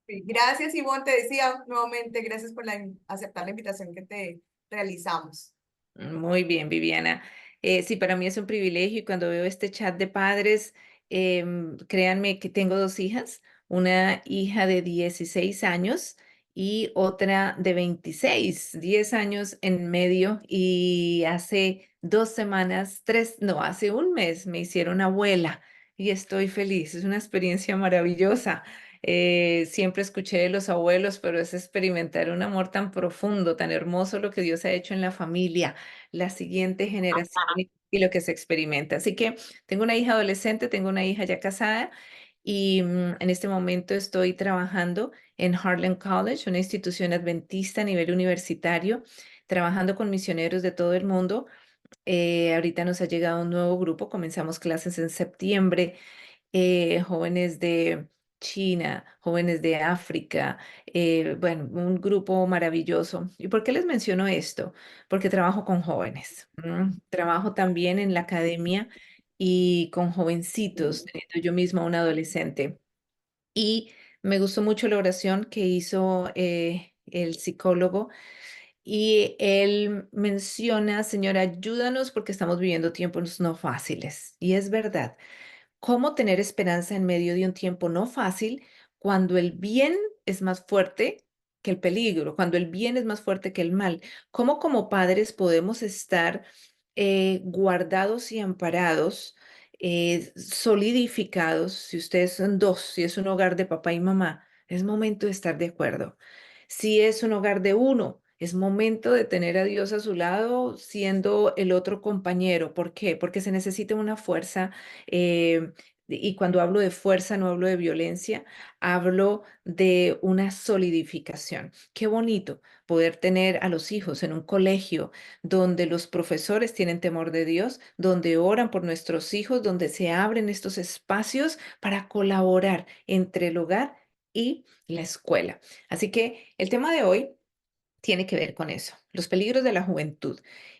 Sí, gracias, Ivonne. Te decía nuevamente, gracias por aceptar la invitación que te realizamos. Muy bien, Viviana. Sí, para mí es un privilegio y cuando veo este chat de padres, créanme que tengo dos hijas, una hija de 16 años y otra de 26, 10 años en medio y hace 2 semanas, no, hace un mes me hicieron abuela y estoy feliz. Es una experiencia maravillosa. Siempre escuché de los abuelos, pero es experimentar un amor tan profundo, tan hermoso lo que Dios ha hecho en la familia, la siguiente generación y lo que se experimenta. Así que tengo una hija adolescente, tengo una hija ya casada y en este momento estoy trabajando en Harlan College, una institución adventista a nivel universitario, trabajando con misioneros de todo el mundo. Ahorita nos ha llegado un nuevo grupo, comenzamos clases en septiembre, jóvenes de China, jóvenes de África, bueno, un grupo maravilloso. ¿Y por qué les menciono esto? Porque trabajo con jóvenes, trabajo también en la academia y con jovencitos, teniendo yo misma un adolescente. Y me gustó mucho la oración que hizo el psicólogo y él menciona, Señora, ayúdanos porque estamos viviendo tiempos no fáciles. Y es verdad. ¿Cómo tener esperanza en medio de un tiempo no fácil cuando el bien es más fuerte que el peligro, cuando el bien es más fuerte que el mal? ¿Cómo como padres podemos estar guardados y amparados, solidificados? Si ustedes son dos, si es un hogar de papá y mamá, es momento de estar de acuerdo. Si es un hogar de uno, es momento de tener a Dios a su lado siendo el otro compañero. ¿Por qué? Porque se necesita una fuerza y cuando hablo de fuerza no hablo de violencia, hablo de una solidificación. Qué bonito poder tener a los hijos en un colegio donde los profesores tienen temor de Dios, donde oran por nuestros hijos, donde se abren estos espacios para colaborar entre el hogar y la escuela. Así que el tema de hoy tiene que ver con eso, los peligros de la juventud.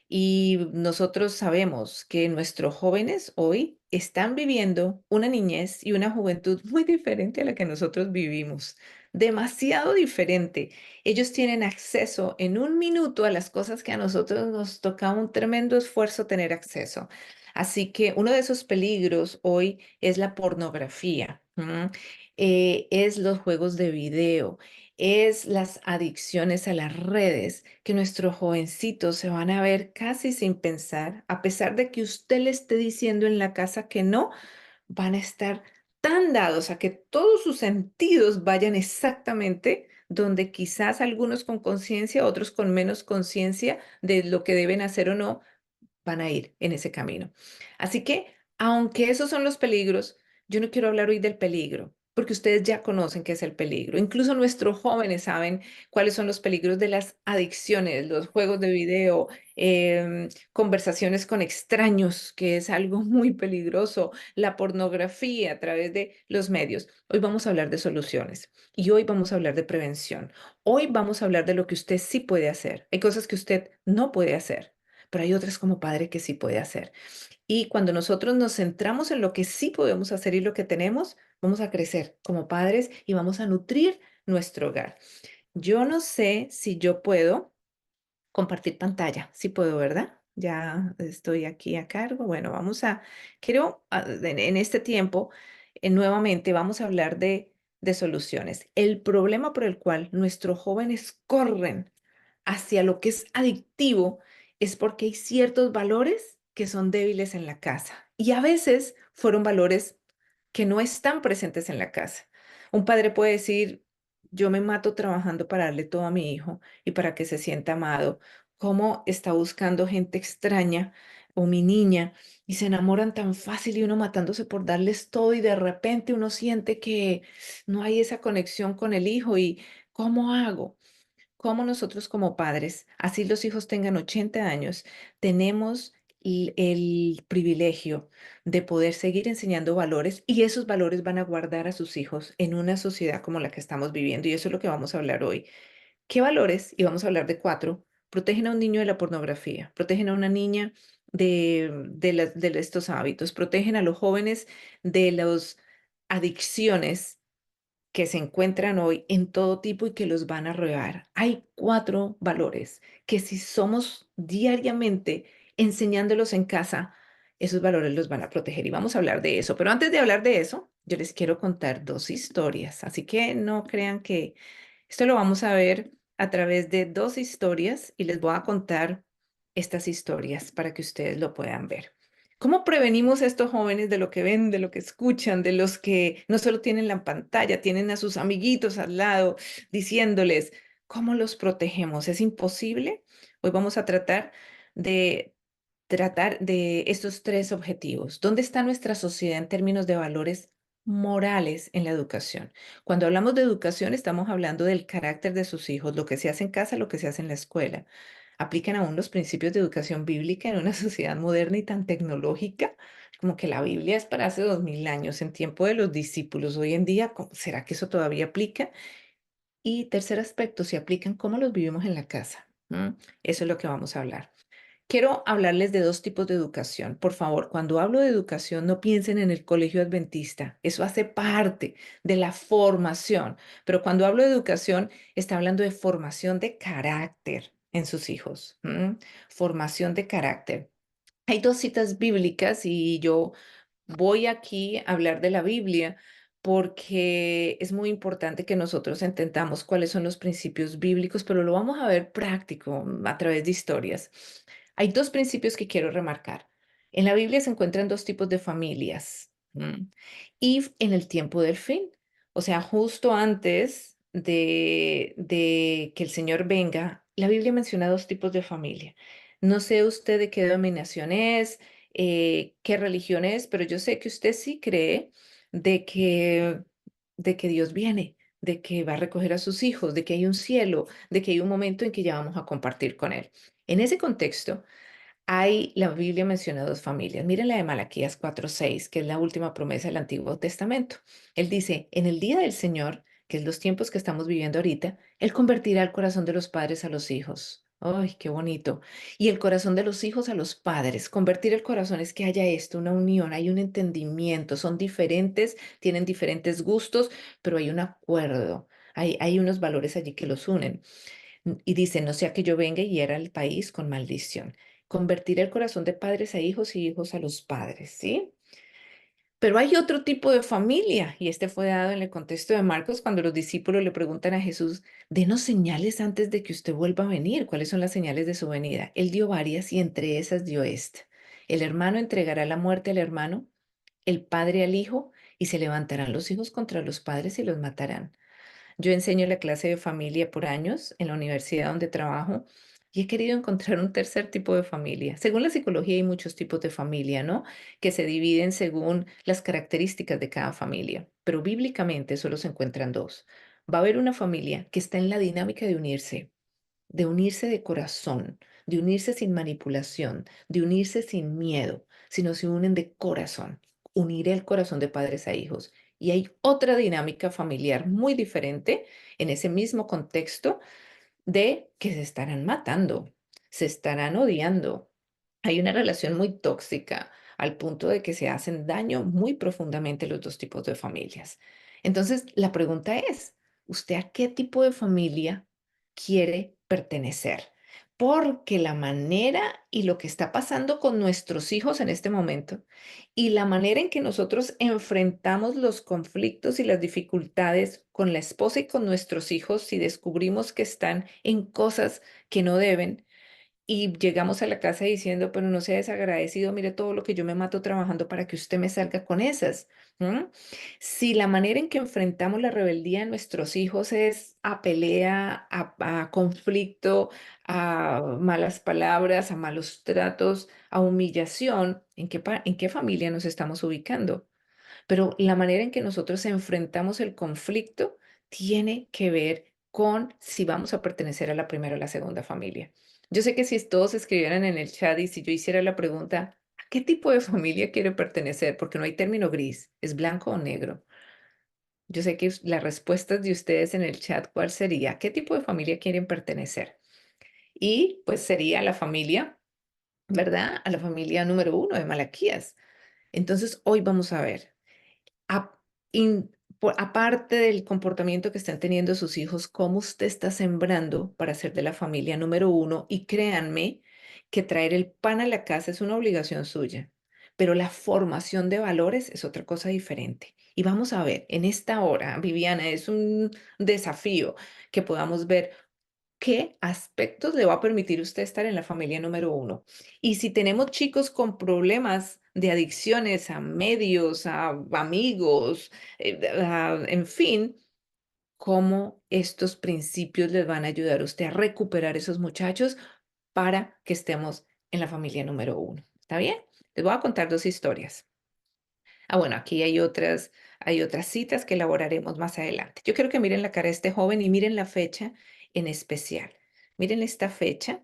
Y nosotros sabemos que nuestros jóvenes hoy están viviendo una niñez y una juventud muy diferente a la que nosotros vivimos, demasiado diferente. Ellos tienen acceso en un minuto a las cosas que a nosotros nos toca un tremendo esfuerzo tener acceso. Así que uno de esos peligros hoy es la pornografía, es los juegos de video, es las adicciones a las redes, que nuestros jovencitos se van a ver casi sin pensar, a pesar de que usted le esté diciendo en la casa que no, van a estar tan dados a que todos sus sentidos vayan exactamente donde quizás algunos con conciencia, otros con menos conciencia de lo que deben hacer o no, van a ir en ese camino. Así que, aunque esos son los peligros, yo no quiero hablar hoy del peligro, porque ustedes ya conocen qué es el peligro. Incluso nuestros jóvenes saben cuáles son los peligros de las adicciones, los juegos de video, conversaciones con extraños, que es algo muy peligroso, la pornografía a través de los medios. Hoy vamos a hablar de soluciones y hoy vamos a hablar de prevención. Hoy vamos a hablar de lo que usted sí puede hacer. Hay cosas que usted no puede hacer, pero hay otras como padre que sí puede hacer. Y cuando nosotros nos centramos en lo que sí podemos hacer y lo que tenemos, vamos a crecer como padres y vamos a nutrir nuestro hogar. Yo no sé si yo puedo compartir pantalla. Sí puedo, ¿verdad? Ya estoy aquí a cargo. Bueno, quiero en este tiempo, nuevamente vamos a hablar de soluciones. El problema por el cual nuestros jóvenes corren hacia lo que es adictivo es porque hay ciertos valores que son débiles en la casa y a veces fueron valores que no están presentes en la casa. Un padre puede decir, yo me mato trabajando para darle todo a mi hijo y para que se sienta amado. ¿Cómo está buscando gente extraña o mi niña y se enamoran tan fácil y uno matándose por darles todo y de repente uno siente que no hay esa conexión con el hijo y ¿cómo hago? Cómo nosotros como padres, así los hijos tengan 80 años, tenemos el privilegio de poder seguir enseñando valores y esos valores van a guardar a sus hijos en una sociedad como la que estamos viviendo y eso es lo que vamos a hablar hoy. ¿Qué valores? Y vamos a hablar de cuatro. Protegen a un niño de la pornografía, protegen a una niña de estos hábitos, protegen a los jóvenes de las adicciones que se encuentran hoy en todo tipo y que los van a rodear. Hay 4 valores que si somos diariamente enseñándolos en casa, esos valores los van a proteger y vamos a hablar de eso. Pero antes de hablar de eso, yo les quiero contar 2 historias, así que no crean que esto lo vamos a ver a través de 2 historias y les voy a contar estas historias para que ustedes lo puedan ver. ¿Cómo prevenimos a estos jóvenes de lo que ven, de lo que escuchan, de los que no solo tienen la pantalla, tienen a sus amiguitos al lado diciéndoles, ¿cómo los protegemos? ¿Es imposible? Hoy vamos a de tratar de estos 3 objetivos. ¿Dónde está nuestra sociedad en términos de valores morales en la educación? Cuando hablamos de educación, estamos hablando del carácter de sus hijos, lo que se hace en casa, lo que se hace en la escuela. ¿Aplican aún los principios de educación bíblica en una sociedad moderna y tan tecnológica? Como que la Biblia es para hace 2000 años, en tiempo de los discípulos. Hoy en día, ¿será que eso todavía aplica? Y tercer aspecto, si aplican, ¿cómo los vivimos en la casa? ¿Mm? Eso es lo que vamos a hablar. Quiero hablarles de 2 tipos de educación. Por favor, cuando hablo de educación, no piensen en el colegio adventista. Eso hace parte de la formación. Pero cuando hablo de educación, está hablando de formación de carácter en sus hijos. Formación de carácter. Hay 2 citas bíblicas y yo voy aquí a hablar de la Biblia porque es muy importante que nosotros entendamos cuáles son los principios bíblicos, pero lo vamos a ver práctico a través de historias. Hay 2 principios que quiero remarcar. En la Biblia se encuentran 2 tipos de familias, y en el tiempo del fin, o sea, justo antes de que el Señor venga, la Biblia menciona 2 tipos de familia. No sé usted de qué denominación es, qué religión es, pero yo sé que usted sí cree de que, de que Dios viene, de que va a recoger a sus hijos, de que hay un cielo, de que hay un momento en que ya vamos a compartir con Él. En ese contexto, la Biblia menciona 2 familias. Miren la de Malaquías 4:6, que es la última promesa del Antiguo Testamento. Él dice, en el día del Señor, que es los tiempos que estamos viviendo ahorita, Él convertirá el corazón de los padres a los hijos. ¡Ay, qué bonito! Y el corazón de los hijos a los padres. Convertir el corazón es que haya esto, una unión, hay un entendimiento, son diferentes, tienen diferentes gustos, pero hay un acuerdo, hay unos valores allí que los unen. Y dice, no sea que yo venga y hiera el país con maldición. Convertir el corazón de padres a hijos y hijos a los padres, ¿sí? Pero hay otro tipo de familia, y este fue dado en el contexto de Marcos cuando los discípulos le preguntan a Jesús, denos señales antes de que usted vuelva a venir. ¿Cuáles son las señales de su venida? Él dio varias y entre esas dio esta. El hermano entregará la muerte al hermano, el padre al hijo, y se levantarán los hijos contra los padres y los matarán. Yo enseño la clase de familia por años en la universidad donde trabajo y he querido encontrar un tercer tipo de familia. Según la psicología hay muchos tipos de familia, ¿no? Que se dividen según las características de cada familia, pero bíblicamente solo se encuentran 2. Va a haber una familia que está en la dinámica de unirse de corazón, de unirse sin manipulación, de unirse sin miedo, sino se unen de corazón. Uniré el corazón de padres a hijos. Y hay otra dinámica familiar muy diferente en ese mismo contexto de que se estarán matando, se estarán odiando. Hay una relación muy tóxica al punto de que se hacen daño muy profundamente los 2 tipos de familias. Entonces, la pregunta es, ¿usted a qué tipo de familia quiere pertenecer? Porque la manera y lo que está pasando con nuestros hijos en este momento y la manera en que nosotros enfrentamos los conflictos y las dificultades con la esposa y con nuestros hijos si descubrimos que están en cosas que no deben, y llegamos a la casa diciendo, pero no sea desagradecido, mire todo lo que yo me mato trabajando para que usted me salga con esas. ¿M? Si la manera en que enfrentamos la rebeldía de nuestros hijos es a pelea, a conflicto, a malas palabras, a malos tratos, a humillación, en qué familia nos estamos ubicando? Pero la manera en que nosotros enfrentamos el conflicto tiene que ver con si vamos a pertenecer a la primera o la segunda familia. Yo sé que si todos escribieran en el chat y si yo hiciera la pregunta, ¿a qué tipo de familia quiere pertenecer? Porque no hay término gris, es blanco o negro. Yo sé que las respuestas de ustedes en el chat, ¿cuál sería? ¿A qué tipo de familia quieren pertenecer? Y pues sería la familia, ¿verdad? A la familia número 1 de Malaquías. Entonces, hoy vamos a ver. A- in- aparte del comportamiento que están teniendo sus hijos, cómo usted está sembrando para ser de la familia número uno. Y créanme que traer el pan a la casa es una obligación suya, pero la formación de valores es otra cosa diferente. Y vamos a ver, en esta hora, Viviana, es un desafío que podamos ver qué aspectos le va a permitir usted estar en la familia número uno. Y si tenemos chicos con problemas de adicciones a medios, a amigos, en fin, cómo estos principios les van a ayudar a usted a recuperar esos muchachos para que estemos en la familia número uno. ¿Está bien? Les voy a contar dos historias. Bueno, aquí hay otras citas que elaboraremos más adelante. Yo quiero que miren la cara de este joven y miren la fecha en especial. Miren esta fecha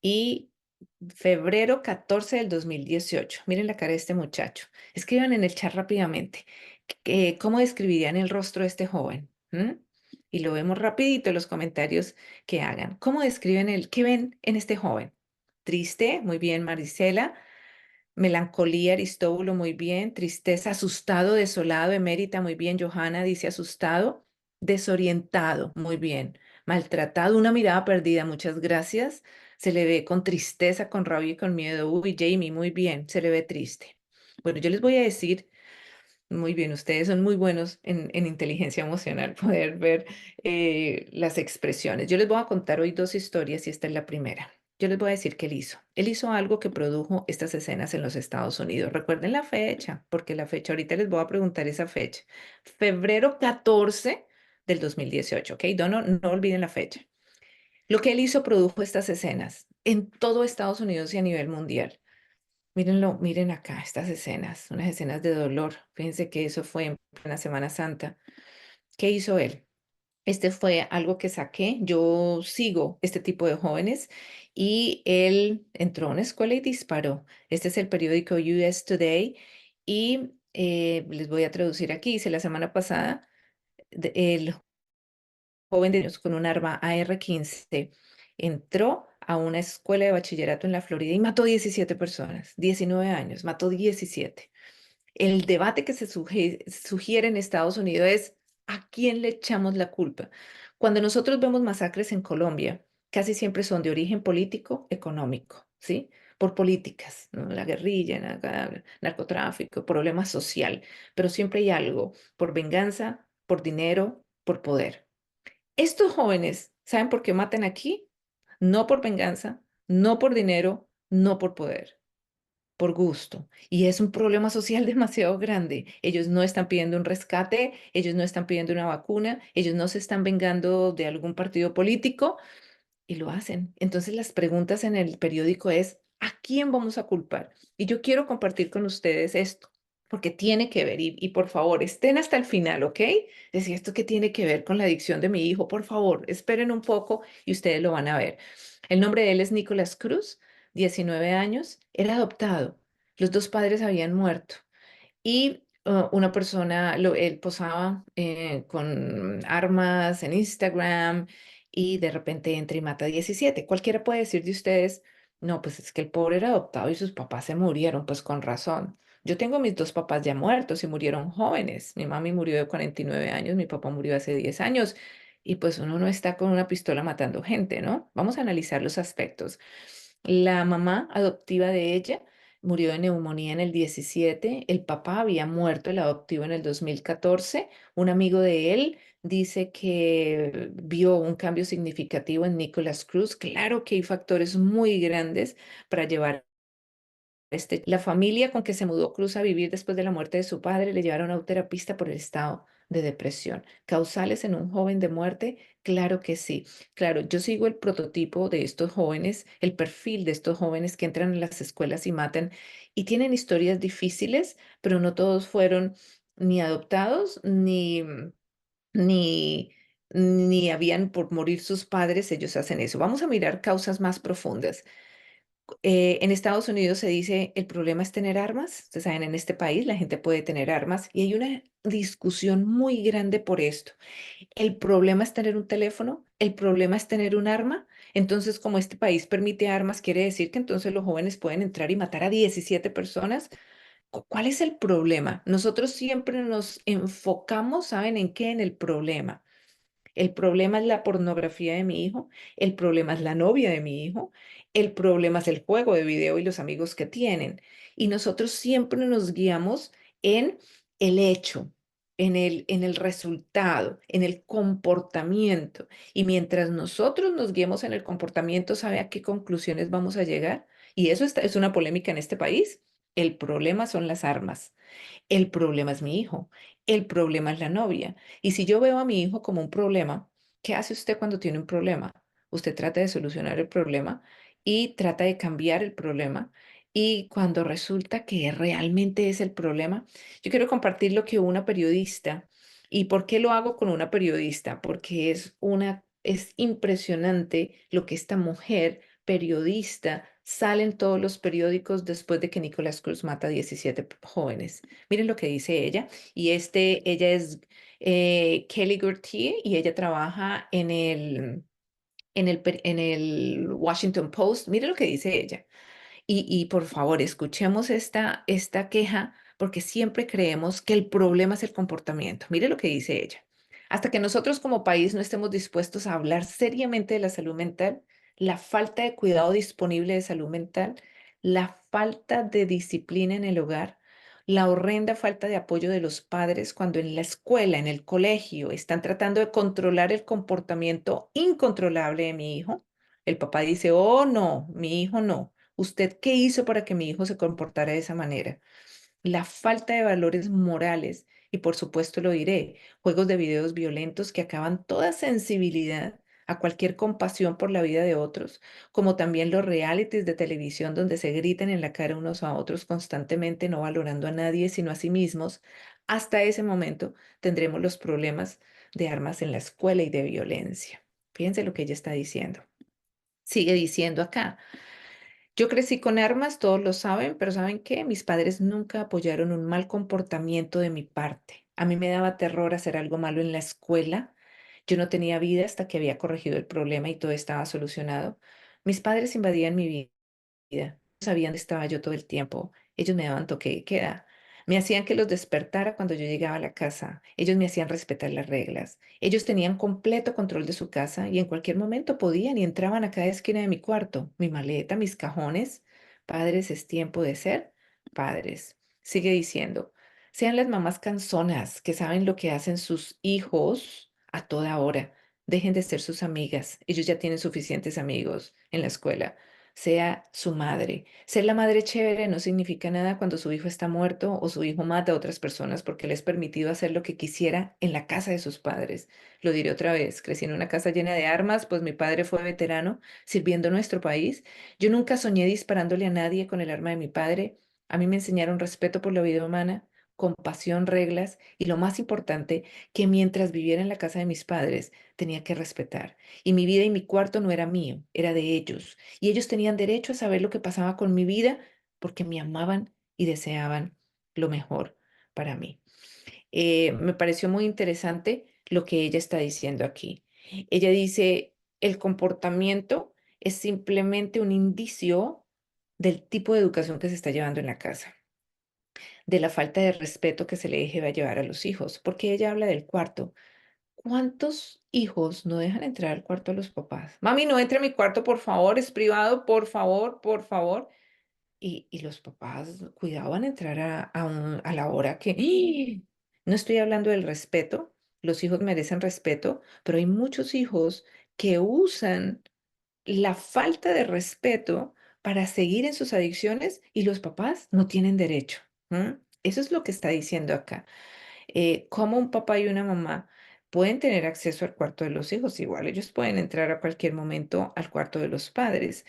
y febrero 14 del 2018. Miren la cara de este muchacho. Escriban en el chat rápidamente. ¿Cómo describirían el rostro de este joven? ¿Mm? Y lo vemos rapidito en los comentarios que hagan. ¿Cómo describen qué ven en este joven? Triste, muy bien, Marisela. Melancolía, Aristóbulo, muy bien. Tristeza, asustado, desolado, Emérita, muy bien. Johanna dice asustado, desorientado, muy bien. Maltratado, una mirada perdida, muchas gracias. Se le ve con tristeza, con rabia y con miedo. Uy, Jamie, muy bien, se le ve triste. Bueno, yo les voy a decir, muy bien, ustedes son muy buenos en inteligencia emocional, poder ver las expresiones. Yo les voy a contar hoy dos historias y esta es la primera. Yo les voy a decir que él hizo. Él hizo algo que produjo estas escenas en los Estados Unidos. Recuerden la fecha, porque la fecha, ahorita les voy a preguntar esa fecha. Febrero 14 del 2018, ¿ok? No olviden la fecha. Lo que él hizo produjo estas escenas en todo Estados Unidos y a nivel mundial. Mírenlo, miren acá estas escenas, unas escenas de dolor. Fíjense que eso fue en plena Semana Santa. ¿Qué hizo él? Este fue algo que saqué. Yo sigo este tipo de jóvenes y él entró a una escuela y disparó. Este es el periódico US Today y les voy a traducir aquí. Dice la semana pasada, el joven de con un arma AR-15 entró a una escuela de bachillerato en la Florida y mató 17 personas, 19 años, mató 17. El debate que se sugiere en Estados Unidos es ¿a quién le echamos la culpa? Cuando nosotros vemos masacres en Colombia, casi siempre son de origen político, económico, ¿sí? Por políticas, ¿no? La guerrilla, narcotráfico, problema social, pero siempre hay algo por venganza, por dinero, por poder. Estos jóvenes, ¿saben por qué matan aquí? No por venganza, no por dinero, no por poder, por gusto. Y es un problema social demasiado grande. Ellos no están pidiendo un rescate, ellos no están pidiendo una vacuna, ellos no se están vengando de algún partido político y lo hacen. Entonces las preguntas en el periódico es, ¿a quién vamos a culpar? Y yo quiero compartir con ustedes esto, porque tiene que ver, y por favor, estén hasta el final, ¿ok? Decir, ¿esto qué tiene que ver con la adicción de mi hijo? Por favor, esperen un poco y ustedes lo van a ver. El nombre de él es Nicolás Cruz, 19 años, era adoptado. Los dos padres habían muerto y una persona, él posaba con armas en Instagram y de repente entra y mata a 17. Cualquiera puede decir de ustedes, no, pues es que el pobre era adoptado y sus papás se murieron, pues con razón. Yo tengo mis dos papás ya muertos y murieron jóvenes. Mi mami murió de 49 años, mi papá murió hace 10 años y pues uno no está con una pistola matando gente, ¿no? Vamos a analizar los aspectos. La mamá adoptiva de ella murió de neumonía en el 17. El papá había muerto, el adoptivo, en el 2014. Un amigo de él dice que vio un cambio significativo en Nicholas Cruz. Claro que hay factores muy grandes para llevar la familia con que se mudó Cruz a vivir después de la muerte de su padre le llevaron a un terapista por el estado de depresión. ¿Causales en un joven de muerte? Claro que sí. Claro, yo sigo el prototipo de estos jóvenes, el perfil de estos jóvenes que entran en las escuelas y matan y tienen historias difíciles, pero no todos fueron ni adoptados ni ni habían por morir sus padres, ellos hacen eso. Vamos a mirar causas más profundas. En Estados Unidos se dice, el problema es tener armas. Ustedes saben, en este país la gente puede tener armas y hay una discusión muy grande por esto. El problema es tener un teléfono, el problema es tener un arma. Entonces, como este país permite armas, quiere decir que entonces los jóvenes pueden entrar y matar a 17 personas. ¿Cuál es el problema? Nosotros siempre nos enfocamos, ¿saben en qué? En el problema. El problema es la pornografía de mi hijo, el problema es la novia de mi hijo, el problema es el juego de video y los amigos que tienen. Y nosotros siempre nos guiamos en el hecho, en el resultado, en el comportamiento. Y mientras nosotros nos guiemos en el comportamiento, ¿sabe a qué conclusiones vamos a llegar? Y eso es una polémica en este país. El problema son las armas. El problema es mi hijo, el problema es la novia. Y si yo veo a mi hijo como un problema, ¿qué hace usted cuando tiene un problema? Usted trata de solucionar el problema y trata de cambiar el problema. Y cuando resulta que realmente es el problema, yo quiero compartir lo que una periodista, ¿y por qué lo hago con una periodista? Porque es impresionante lo que esta mujer periodista sale en todos los periódicos después de que Nicolás Cruz mata a 17 jóvenes. Miren lo que dice ella. Y ella es Kelly Gourtier y ella trabaja en el Washington Post. Miren lo que dice ella. Y por favor, escuchemos esta queja porque siempre creemos que el problema es el comportamiento. Mire lo que dice ella. Hasta que nosotros como país no estemos dispuestos a hablar seriamente de la salud mental, la falta de cuidado disponible de salud mental, la falta de disciplina en el hogar, la horrenda falta de apoyo de los padres cuando en la escuela, en el colegio, están tratando de controlar el comportamiento incontrolable de mi hijo. El papá dice, oh, no, mi hijo no. ¿Usted qué hizo para que mi hijo se comportara de esa manera? La falta de valores morales y por supuesto lo diré, juegos de videos violentos que acaban toda sensibilidad a cualquier compasión por la vida de otros, como también los realities de televisión donde se gritan en la cara unos a otros constantemente, no valorando a nadie sino a sí mismos. Hasta ese momento tendremos los problemas de armas en la escuela y de violencia. Fíjense lo que ella está diciendo. Sigue diciendo acá. Yo crecí con armas, todos lo saben, pero ¿saben qué? Mis padres nunca apoyaron un mal comportamiento de mi parte. A mí me daba terror hacer algo malo en la escuela. Yo no tenía vida hasta que había corregido el problema y todo estaba solucionado. Mis padres invadían mi vida. Sabían dónde estaba yo todo el tiempo. Ellos me daban toque de queda. Me hacían que los despertara cuando yo llegaba a la casa. Ellos me hacían respetar las reglas. Ellos tenían completo control de su casa y en cualquier momento podían y entraban a cada esquina de mi cuarto, mi maleta, mis cajones. Padres, es tiempo de ser padres. Sigue diciendo, sean las mamás canzonas que saben lo que hacen sus hijos a toda hora. Dejen de ser sus amigas. Ellos ya tienen suficientes amigos en la escuela. Sea su madre. Ser la madre chévere no significa nada cuando su hijo está muerto o su hijo mata a otras personas porque le es permitido hacer lo que quisiera en la casa de sus padres. Lo diré otra vez, crecí en una casa llena de armas, pues mi padre fue veterano sirviendo a nuestro país. Yo nunca soñé disparándole a nadie con el arma de mi padre. A mí me enseñaron respeto por la vida humana, compasión, reglas y lo más importante, que mientras viviera en la casa de mis padres tenía que respetar. Y mi vida y mi cuarto no era mío, era de ellos. Y ellos tenían derecho a saber lo que pasaba con mi vida porque me amaban y deseaban lo mejor para mí. Me pareció muy interesante lo que ella está diciendo aquí. Ella dice, el comportamiento es simplemente un indicio del tipo de educación que se está llevando en la casa, de la falta de respeto que se le va a llevar a los hijos, porque ella habla del cuarto. ¿Cuántos hijos no dejan entrar al cuarto a los papás? Mami, no entre a mi cuarto, por favor, es privado, por favor, por favor. Y los papás cuidaban entrar a la hora que... ¡Ah! No estoy hablando del respeto, los hijos merecen respeto, pero hay muchos hijos que usan la falta de respeto para seguir en sus adicciones y los papás no tienen derecho. ¿M? Eso es lo que está diciendo acá. Cómo un papá y una mamá pueden tener acceso al cuarto de los hijos, igual ellos pueden entrar a cualquier momento al cuarto de los padres.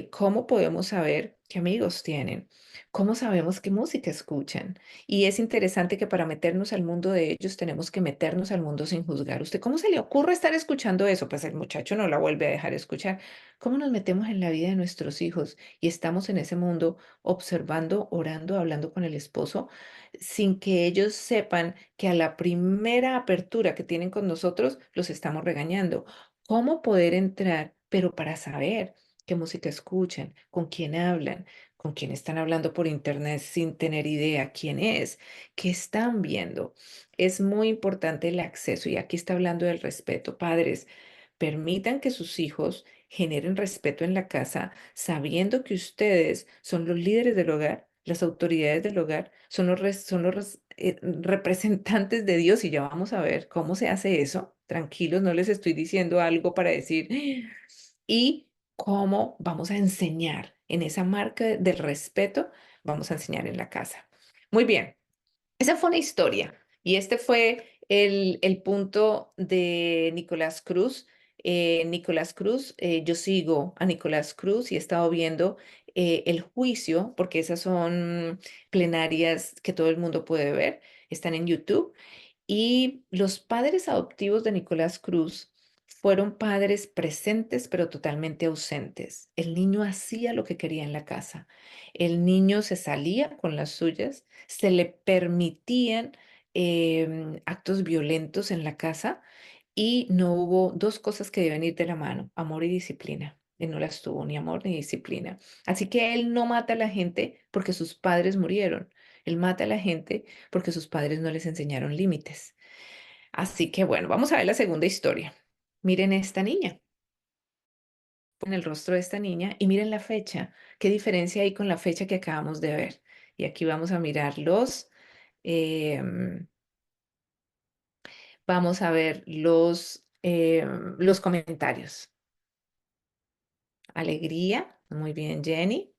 ¿Cómo podemos saber qué amigos tienen? ¿Cómo sabemos qué música escuchan? Y es interesante que para meternos al mundo de ellos tenemos que meternos al mundo sin juzgar. ¿Usted cómo se le ocurre estar escuchando eso? Pues el muchacho no la vuelve a dejar escuchar. ¿Cómo nos metemos en la vida de nuestros hijos y estamos en ese mundo observando, orando, hablando con el esposo? Sin que ellos sepan que a la primera apertura que tienen con nosotros los estamos regañando. ¿Cómo poder entrar? Pero para saber qué música escuchan, con quién hablan, con quién están hablando por internet sin tener idea quién es, qué están viendo. Es muy importante el acceso y aquí está hablando del respeto. Padres, permitan que sus hijos generen respeto en la casa, sabiendo que ustedes son los líderes del hogar, las autoridades del hogar, son los representantes de Dios y ya vamos a ver cómo se hace eso. Tranquilos, no les estoy diciendo algo para decir, y cómo vamos a enseñar en esa marca del respeto, vamos a enseñar en la casa. Muy bien. Esa fue una historia y este fue el punto de Nicolás Cruz. Nicolás Cruz, yo sigo a Nicolás Cruz y he estado viendo el juicio, porque esas son plenarias que todo el mundo puede ver, están en YouTube. Y los padres adoptivos de Nicolás Cruz fueron padres presentes pero totalmente ausentes. El niño hacía lo que quería en la casa. El niño se salía con las suyas, se le permitían actos violentos en la casa y no hubo dos cosas que deben ir de la mano, amor y disciplina. Él no las tuvo, ni amor ni disciplina. Así que él no mata a la gente porque sus padres murieron. Él mata a la gente porque sus padres no les enseñaron límites. Así que bueno, vamos a ver la segunda historia. Miren esta niña, en el rostro de esta niña y miren la fecha. ¿Qué diferencia hay con la fecha que acabamos de ver? Y aquí vamos a mirar em, vamos a ver los comentarios. Alegría, muy bien, Jenny.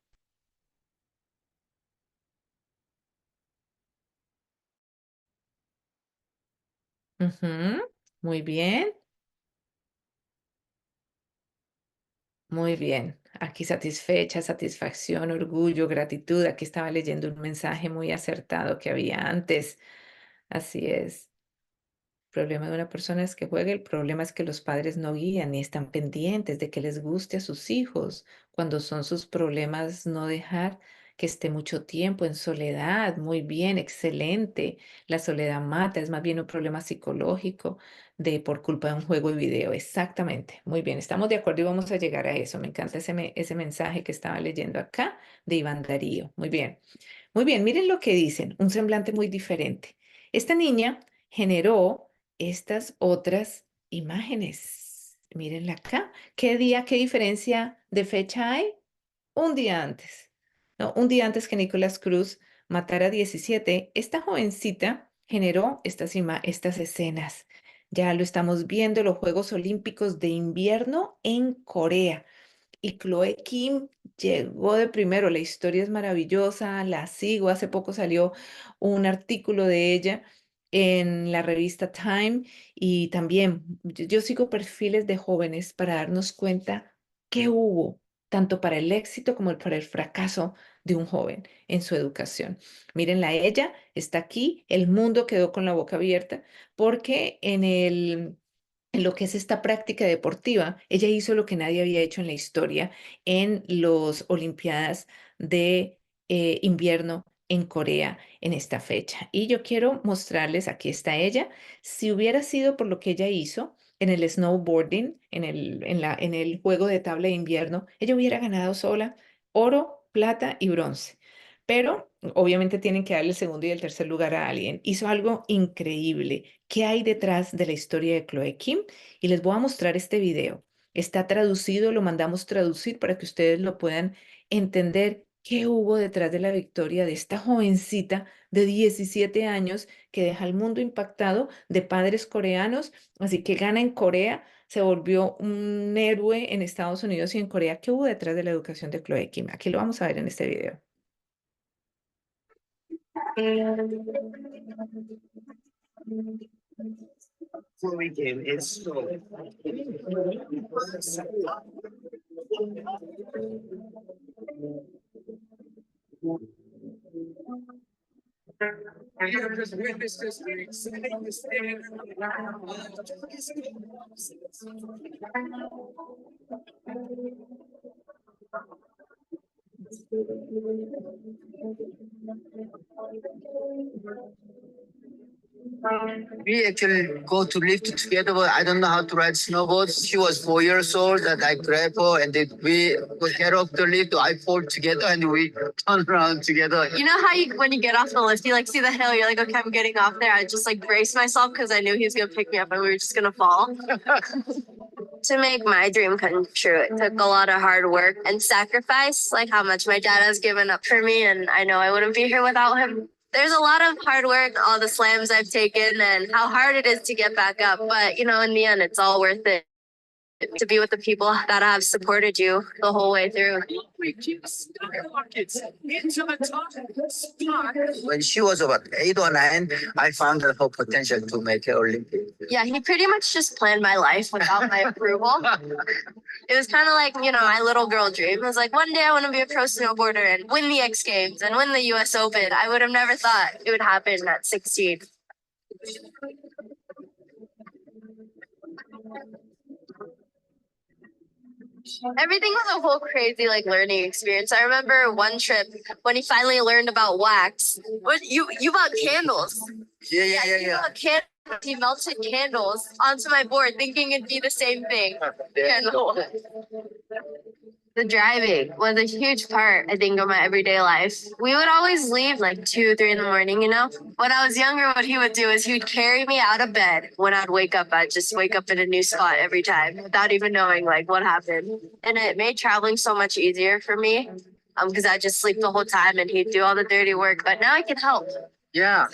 Ujú, muy bien, muy bien. Aquí satisfecha, satisfacción, orgullo, gratitud. Aquí estaba leyendo un mensaje muy acertado que había antes. Así es. Problema de una persona es que juegue, el problema es que los padres no guían ni están pendientes de que les guste a sus hijos. Cuando son sus problemas, no dejar que esté mucho tiempo en soledad. Muy bien, excelente. La soledad mata, es más bien un problema psicológico de por culpa de un juego de video. Exactamente. Muy bien, estamos de acuerdo y vamos a llegar a eso. Me encanta ese mensaje que estaba leyendo acá de Iván Darío. Muy bien. Muy bien, miren lo que dicen, un semblante muy diferente. Esta niña generó estas otras imágenes. Mírenla acá. ¿Qué día, qué diferencia de fecha hay? Un día antes. No, un día antes que Nicolás Cruz matara a 17, esta jovencita generó estas escenas. Ya lo estamos viendo, los Juegos Olímpicos de Invierno en Corea. Y Chloe Kim llegó de primero. La historia es maravillosa, la sigo. Hace poco salió un artículo de ella en la revista Time y también yo sigo perfiles de jóvenes para darnos cuenta qué hubo, tanto para el éxito como para el fracaso de un joven en su educación. Mírenla, ella está aquí, el mundo quedó con la boca abierta porque en lo que es esta práctica deportiva, ella hizo lo que nadie había hecho en la historia en las Olimpiadas de invierno en Corea en esta fecha. Y yo quiero mostrarles, aquí está ella, si hubiera sido por lo que ella hizo en el snowboarding, en el juego de tabla de invierno, ella hubiera ganado sola oro, plata y bronce. Pero obviamente tienen que darle el segundo y el tercer lugar a alguien. Hizo algo increíble. ¿Qué hay detrás de la historia de Chloe Kim? Y les voy a mostrar este video. Está traducido, lo mandamos traducir para que ustedes lo puedan entender qué hubo detrás de la victoria de esta jovencita de 17 años que deja al mundo impactado de padres coreanos. Así que gana en Corea, se volvió un héroe en Estados Unidos y en Corea. ¿Qué hubo detrás de la educación de Chloe Kim? Aquí lo vamos a ver en este video. Chloe Kim is so. We are just witnesses to setting the standard We actually go to lift together, but I don't know how to ride snowboards. She was 4 years old, and I grabbed her, and then we get off the lift. I fall together, and we turn around together. You know how when you get off the lift, you like see the hill, you're like, okay, I'm getting off there. I just like braced myself because I knew he was gonna pick me up and we were just gonna fall. To make my dream come true, it took a lot of hard work and sacrifice, like how much my dad has given up for me, and I know I wouldn't be here without him. There's a lot of hard work, all the slams I've taken, and how hard it is to get back up. But you know, in the end, it's all worth it to be with the people that have supported you the whole way through. When she was about 8 or 9, I found her potential to make her Olympic. Yeah, he pretty much just planned my life without my approval. It was kind of like, you know, my little girl dream. It was like, one day I want to be a pro snowboarder and win the X Games and win the US Open. I would have never thought it would happen at 16. Everything was a whole crazy like learning experience. I remember one trip when he finally learned about wax. What you bought candles? Yeah. He bought candles. He melted candles onto my board, thinking it'd be the same thing. Candle. The driving was a huge part, I think, of my everyday life. We would always leave like 2, 3 in the morning, you know? When I was younger, what he would do is he'd carry me out of bed. When I'd wake up, I'd just wake up in a new spot every time without even knowing like what happened. And it made traveling so much easier for me because I'd just sleep the whole time and he'd do all the dirty work. But now I can help. Yeah.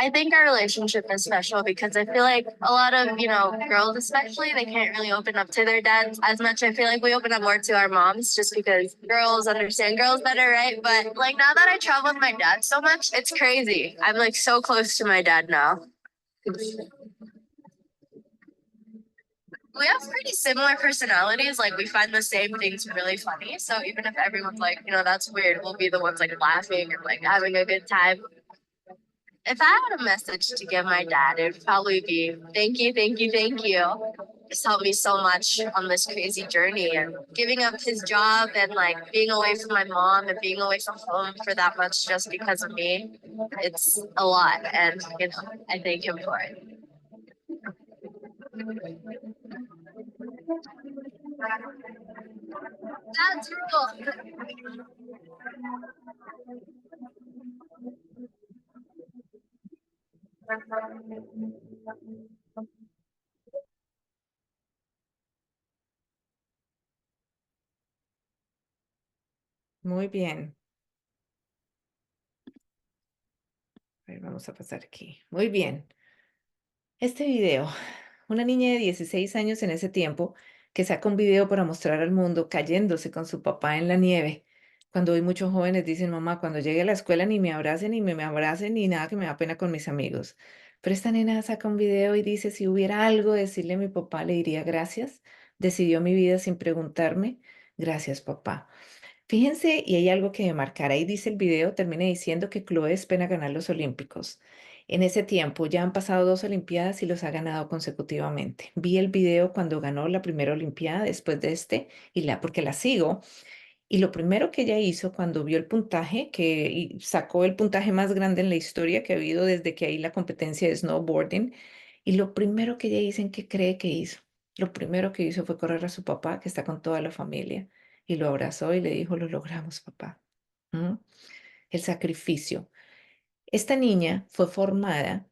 I think our relationship is special because I feel like a lot of, you know, girls especially, they can't really open up to their dads as much. I feel like we open up more to our moms just because girls understand girls better, right? But like now that I travel with my dad so much, it's crazy. I'm like so close to my dad now. We have pretty similar personalities. Like we find the same things really funny. So even if everyone's like, you know, that's weird, we'll be the ones like laughing or like having a good time. If I had a message to give my dad, it would probably be thank you, thank you, thank you. It's helped me so much on this crazy journey, and giving up his job and like being away from my mom and being away from home for that much just because of me. It's a lot, and you know, I thank him for it. That's cool. Muy bien. A ver, vamos a pasar aquí. Muy bien. Este video, una niña de 16 años en ese tiempo que saca un video para mostrar al mundo cayéndose con su papá en la nieve. Cuando hoy muchos jóvenes dicen, mamá, cuando llegue a la escuela ni me abracen, ni me abracen, ni nada que me da pena con mis amigos. Pero esta nena saca un video y dice, si hubiera algo que decirle a mi papá, le diría gracias. Decidió mi vida sin preguntarme. Gracias, papá. Fíjense, y hay algo que me marcará, y dice el video, termina diciendo que Chloe espera ganar los Olímpicos. En ese tiempo ya han pasado 2 Olimpiadas y los ha ganado consecutivamente. Vi el video cuando ganó la primera Olimpiada después de porque la sigo, y lo primero que ella hizo cuando vio el puntaje, y sacó el puntaje más grande en la historia que ha habido desde que hay la competencia de snowboarding, y lo primero que ella dice, ¿en qué cree que hizo? Lo primero que hizo fue correr a su papá, que está con toda la familia, y lo abrazó y le dijo, lo logramos, papá. ¿Mm? El sacrificio. Esta niña fue formada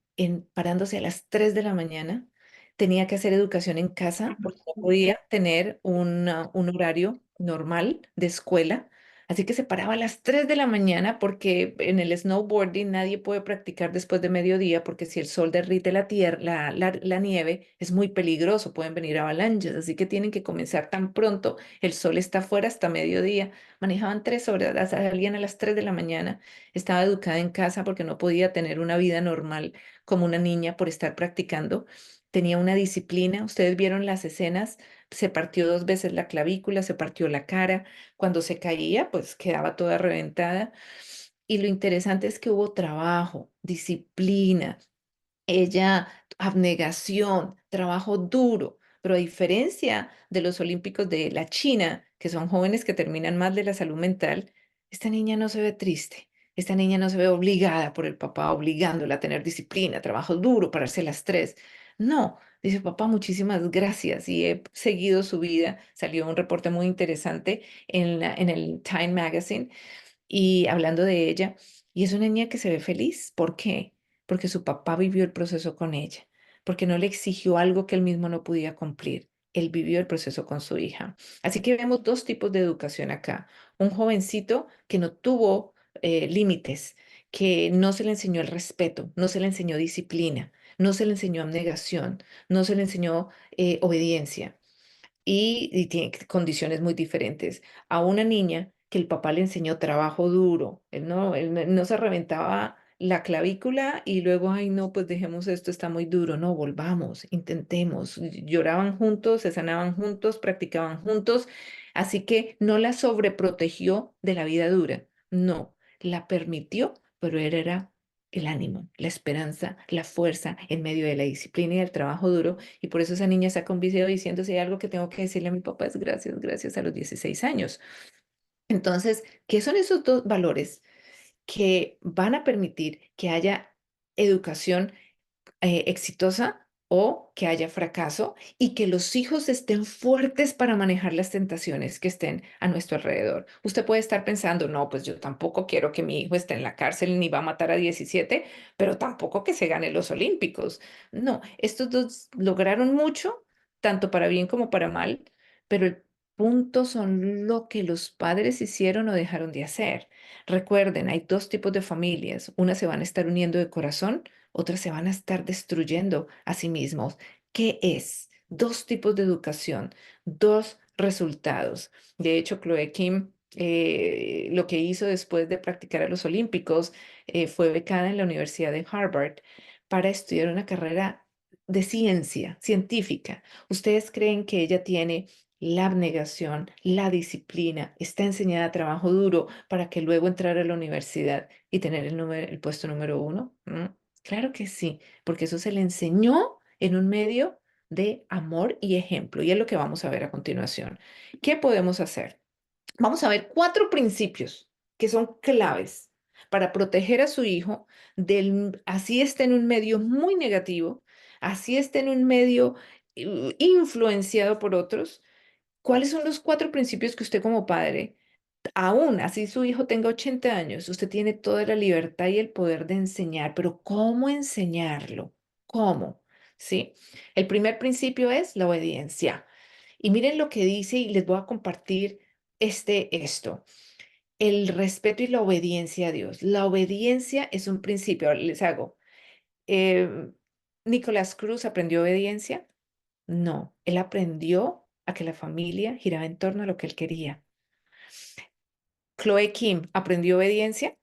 parándose a las 3 de la mañana, tenía que hacer educación en casa porque no podía tener un horario normal de escuela, así que se paraba a las 3 de la mañana porque en el snowboarding nadie puede practicar después de mediodía porque si el sol derrite la tierra, la nieve es muy peligroso, pueden venir avalanchas, así que tienen que comenzar tan pronto, el sol está afuera hasta mediodía, manejaban 3 horas, salían a las 3 de la mañana. Estaba educada en casa porque no podía tener una vida normal como una niña por estar practicando. Tenía una disciplina. Ustedes vieron las escenas. Se partió 2 veces la clavícula, se partió la cara. Cuando se caía, pues quedaba toda reventada. Y lo interesante es que hubo trabajo, disciplina, abnegación, trabajo duro. Pero a diferencia de los olímpicos de la China, que son jóvenes que terminan mal de la salud mental, esta niña no se ve triste, esta niña no se ve obligada por el papá, obligándola a tener disciplina, trabajo duro, pararse a las 3. No, dice papá, muchísimas gracias y he seguido su vida. Salió un reporte muy interesante en el Time Magazine y hablando de ella, y es una niña que se ve feliz. ¿Por qué? Porque su papá vivió el proceso con ella, porque no le exigió algo que él mismo no podía cumplir. Él vivió el proceso con su hija. Así que vemos dos tipos de educación acá. Un jovencito que no tuvo límites, que no se le enseñó el respeto, no se le enseñó disciplina, no se le enseñó abnegación, no se le enseñó obediencia y tiene condiciones muy diferentes. A una niña que el papá le enseñó trabajo duro, él no se reventaba la clavícula y luego, ay, no, pues dejemos esto, está muy duro. No, volvamos, intentemos. Lloraban juntos, se sanaban juntos, practicaban juntos. Así que no la sobreprotegió de la vida dura. No, la permitió, pero él era el ánimo, la esperanza, la fuerza en medio de la disciplina y del trabajo duro y por eso esa niña saca un video diciendo si hay algo que tengo que decirle a mi papá es gracias, gracias a los 16 años. Entonces, ¿qué son esos dos valores que van a permitir que haya educación exitosa o que haya fracaso y que los hijos estén fuertes para manejar las tentaciones que estén a nuestro alrededor? Usted puede estar pensando, no, pues yo tampoco quiero que mi hijo esté en la cárcel ni va a matar a 17, pero tampoco que se gane los Olímpicos. No, estos dos lograron mucho, tanto para bien como para mal, pero el punto son lo que los padres hicieron o dejaron de hacer. Recuerden, hay dos tipos de familias. Unas se van a estar uniendo de corazón, otras se van a estar destruyendo a sí mismos. ¿Qué es? Dos tipos de educación, dos resultados. De hecho, Chloe Kim lo que hizo después de practicar a los Olímpicos fue becada en la Universidad de Harvard para estudiar una carrera de ciencia científica. ¿Ustedes creen que ella tiene la abnegación, la disciplina, está enseñada a trabajo duro para que luego entrar a la universidad y tener el puesto número 1? Claro que sí, porque eso se le enseñó en un medio de amor y ejemplo, y es lo que vamos a ver a continuación. ¿Qué podemos hacer? Vamos a ver 4 principios que son claves para proteger a su hijo así esté en un medio muy negativo, así esté en un medio influenciado por otros. ¿Cuáles son los 4 principios que usted como padre, aún así su hijo tenga 80 años, usted tiene toda la libertad y el poder de enseñar? Pero ¿cómo enseñarlo? ¿Cómo? ¿Sí? El primer principio es la obediencia. Y miren lo que dice y les voy a compartir esto. El respeto y la obediencia a Dios. La obediencia es un principio. Ahora les hago. eh, ¿Nicolás Cruz aprendió obediencia? No, él aprendió a que la familia giraba en torno a lo que él quería. Chloe Kim aprendió obediencia.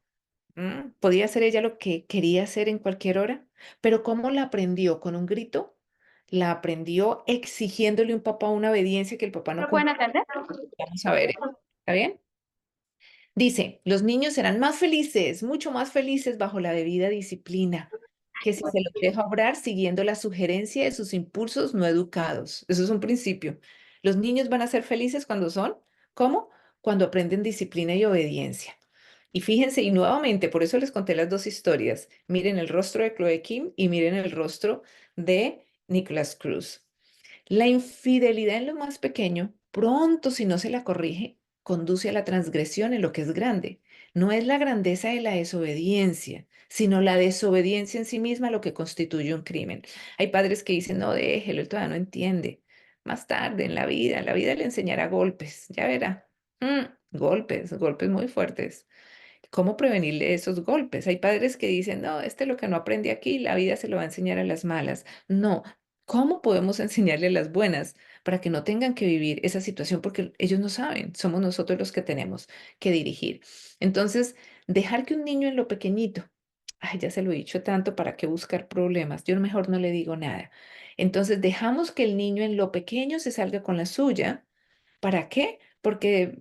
Podía hacer ella lo que quería hacer en cualquier hora, pero ¿cómo la aprendió? ¿Con un grito? La aprendió exigiéndole a un papá una obediencia que el papá no cumplía. Buenas tardes. Vamos a ver, ¿está bien? Dice, los niños serán más felices, mucho más felices bajo la debida disciplina, que si se los deja obrar siguiendo la sugerencia de sus impulsos no educados. Eso es un principio. Los niños van a ser felices cuando son, ¿cómo? Cuando aprenden disciplina y obediencia. Y fíjense, y nuevamente, por eso les conté las dos historias. Miren el rostro de Chloe Kim y miren el rostro de Nicholas Cruz. La infidelidad en lo más pequeño, pronto si no se la corrige, conduce a la transgresión en lo que es grande. No es la grandeza de la desobediencia, sino la desobediencia en sí misma lo que constituye un crimen. Hay padres que dicen, no, déjelo, él todavía no entiende. Más tarde en la vida le enseñará golpes, ya verá. Golpes, golpes muy fuertes. ¿Cómo prevenirle esos golpes? Hay padres que dicen, no, lo que no aprende aquí, la vida se lo va a enseñar a las malas. No, ¿cómo podemos enseñarle las buenas para que no tengan que vivir esa situación? Porque ellos no saben, somos nosotros los que tenemos que dirigir. Entonces, dejar que un niño en lo pequeñito, ay, ya se lo he dicho tanto, ¿para qué buscar problemas? Yo mejor no le digo nada. Entonces, dejamos que el niño en lo pequeño se salga con la suya. ¿Para qué? Porque,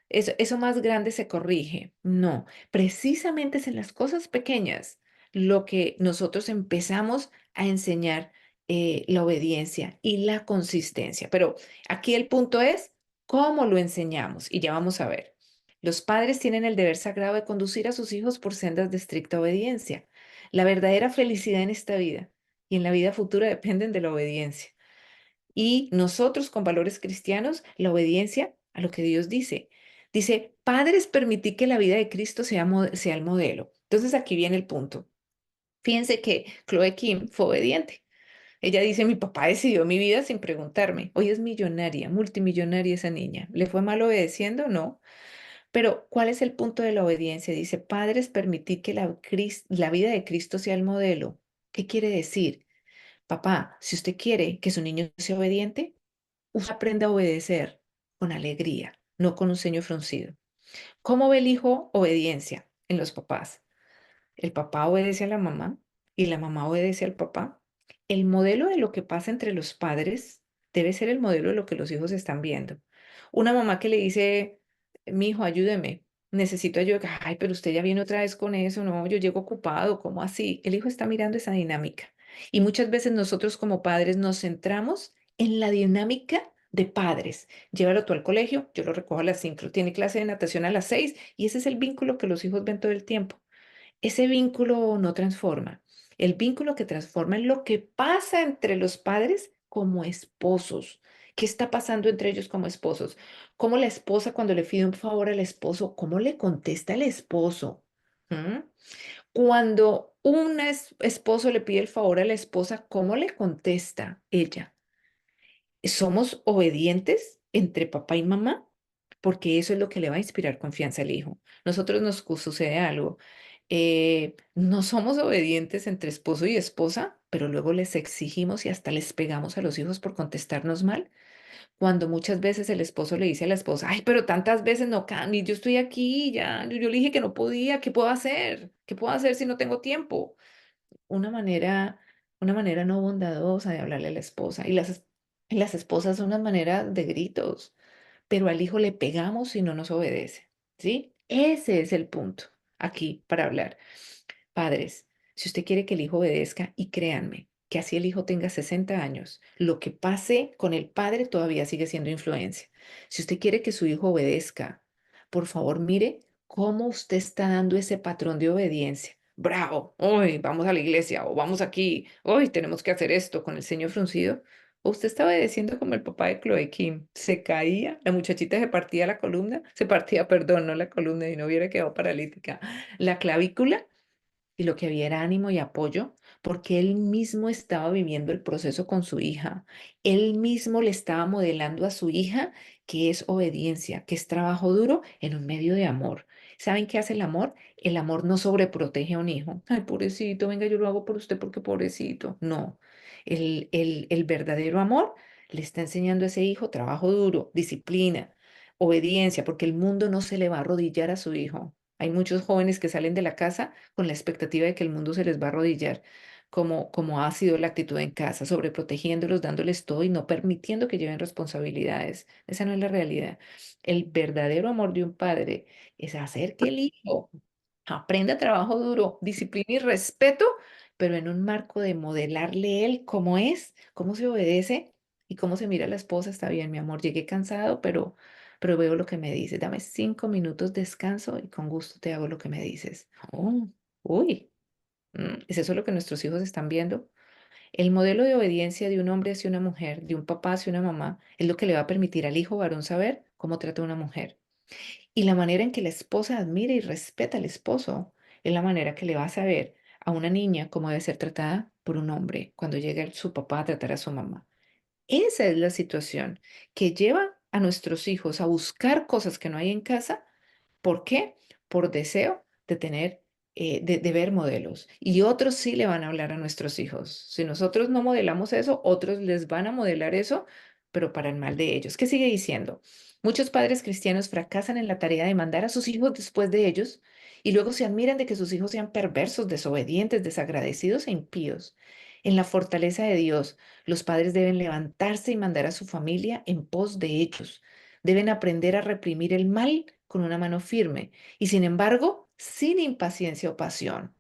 eso más grande se corrige. No, precisamente es en las cosas pequeñas lo que nosotros empezamos a enseñar la obediencia y la consistencia. Pero aquí el punto es cómo lo enseñamos y ya vamos a ver. Los padres tienen el deber sagrado de conducir a sus hijos por sendas de estricta obediencia. La verdadera felicidad en esta vida y en la vida futura dependen de la obediencia. Y nosotros con valores cristianos, la obediencia a lo que Dios dice. Dice, padres, permitid que la vida de Cristo sea el modelo. Entonces aquí viene el punto. Fíjense que Chloe Kim fue obediente. Ella dice, mi papá decidió mi vida sin preguntarme. Hoy es millonaria, multimillonaria esa niña. ¿Le fue mal obedeciendo? No. Pero, ¿cuál es el punto de la obediencia? Dice, padres, permitid que la vida de Cristo sea el modelo. ¿Qué quiere decir? Papá, si usted quiere que su niño sea obediente, usted aprenda a obedecer con alegría, no con un ceño fruncido. ¿Cómo ve el hijo obediencia en los papás? El papá obedece a la mamá y la mamá obedece al papá. El modelo de lo que pasa entre los padres debe ser el modelo de lo que los hijos están viendo. Una mamá que le dice, mi hijo, ayúdeme, necesito ayuda. Ay, pero usted ya viene otra vez con eso. No, yo llego ocupado. ¿Cómo así? El hijo está mirando esa dinámica. Y muchas veces nosotros como padres nos centramos en la dinámica de padres. Llévalo tú al colegio, yo lo recojo a las 5, tiene clase de natación a las 6 y ese es el vínculo que los hijos ven todo el tiempo. Ese vínculo no transforma. El vínculo que transforma es lo que pasa entre los padres como esposos. ¿Qué está pasando entre ellos como esposos? ¿Cómo la esposa cuando le pide un favor al esposo, cómo le contesta el esposo? ¿Mm? Cuando un esposo le pide el favor a la esposa, ¿cómo le contesta ella? ¿Somos obedientes entre papá y mamá? Porque eso es lo que le va a inspirar confianza al hijo. Nosotros nos sucede algo. No somos obedientes entre esposo y esposa, pero luego les exigimos y hasta les pegamos a los hijos por contestarnos mal. Cuando muchas veces el esposo le dice a la esposa, ay, pero tantas veces no cambie, yo estoy aquí, ya, yo le dije que no podía, ¿qué puedo hacer? ¿Qué puedo hacer si no tengo tiempo? Una manera, una manera no bondadosa de hablarle a la esposa. Y las esposas son una manera de gritos, pero al hijo le pegamos si no nos obedece, ¿sí? Ese es el punto aquí para hablar. Padres, si usted quiere que el hijo obedezca, y créanme, que así el hijo tenga 60 años, lo que pase con el padre todavía sigue siendo influencia. Si usted quiere que su hijo obedezca, por favor, mire cómo usted está dando ese patrón de obediencia. Bravo, hoy vamos a la iglesia o vamos aquí, hoy tenemos que hacer esto con el ceño fruncido. O usted está obedeciendo como el papá de Chloe Kim. Se caía, la muchachita se partía la columna, se partía, perdón, no la columna y no hubiera quedado paralítica. La clavícula y lo que había era ánimo y apoyo, porque él mismo estaba viviendo el proceso con su hija. Él mismo le estaba modelando a su hija que es obediencia, que es trabajo duro en un medio de amor. ¿Saben qué hace el amor? El amor no sobreprotege a un hijo. Ay, pobrecito, venga, yo lo hago por usted porque pobrecito. No, el verdadero amor le está enseñando a ese hijo trabajo duro, disciplina, obediencia, porque el mundo no se le va a arrodillar a su hijo. Hay muchos jóvenes que salen de la casa con la expectativa de que el mundo se les va a arrodillar, como ha sido la actitud en casa, sobreprotegiéndolos, dándoles todo y no permitiendo que lleven responsabilidades. Esa no es la realidad. El verdadero amor de un padre es hacer que el hijo aprenda trabajo duro, disciplina y respeto, pero en un marco de modelarle él cómo es, cómo se obedece y cómo se mira a la esposa. Está bien, mi amor, llegué cansado, pero veo lo que me dices. Dame 5 minutos de descanso y con gusto te hago lo que me dices. Oh, uy, ¿es eso lo que nuestros hijos están viendo? El modelo de obediencia de un hombre hacia una mujer, de un papá hacia una mamá, es lo que le va a permitir al hijo varón saber cómo trata a una mujer. Y la manera en que la esposa admira y respeta al esposo es la manera que le va a saber a una niña cómo debe ser tratada por un hombre cuando llegue su papá a tratar a su mamá. Esa es la situación que lleva a nuestros hijos a buscar cosas que no hay en casa. ¿Por qué? Por deseo de tener, de ver modelos. Y otros sí le van a hablar a nuestros hijos. Si nosotros no modelamos eso, otros les van a modelar eso, pero para el mal de ellos. ¿Qué sigue diciendo? Muchos padres cristianos fracasan en la tarea de mandar a sus hijos después de ellos y luego se admiran de que sus hijos sean perversos, desobedientes, desagradecidos e impíos. En la fortaleza de Dios, los padres deben levantarse y mandar a su familia en pos de ellos. Deben aprender a reprimir el mal con una mano firme y, sin embargo, sin impaciencia o pasión.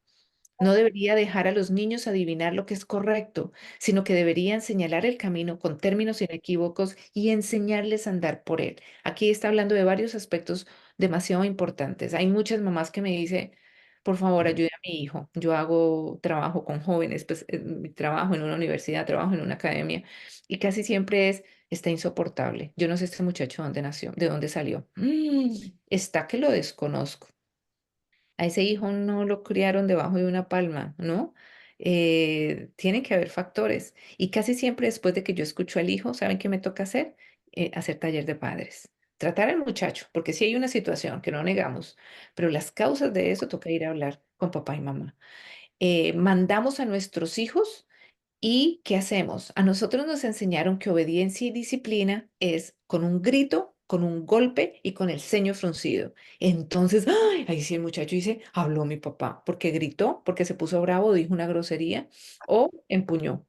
No debería dejar a los niños adivinar lo que es correcto, sino que deberían señalar el camino con términos inequívocos y enseñarles a andar por él. Aquí está hablando de varios aspectos demasiado importantes. Hay muchas mamás que me dicen, por favor, ayude a mi hijo. Yo hago trabajo con jóvenes, pues trabajo en una universidad, trabajo en una academia y casi siempre está insoportable. Yo no sé este muchacho dónde nació, de dónde salió. Está que lo desconozco. A ese hijo no lo criaron debajo de una palma, ¿no? Tiene que haber factores. Y casi siempre después de que yo escucho al hijo, ¿saben qué me toca hacer? Hacer taller de padres. Tratar al muchacho, porque sí hay una situación que no negamos, pero las causas de eso toca ir a hablar con papá y mamá. Mandamos a nuestros hijos ¿y qué hacemos? A nosotros nos enseñaron que obediencia y disciplina es con un grito, con un golpe y con el ceño fruncido. Entonces, ¡ay! Ahí sí el muchacho dice, habló mi papá, porque gritó, porque se puso bravo, dijo una grosería o empuñó.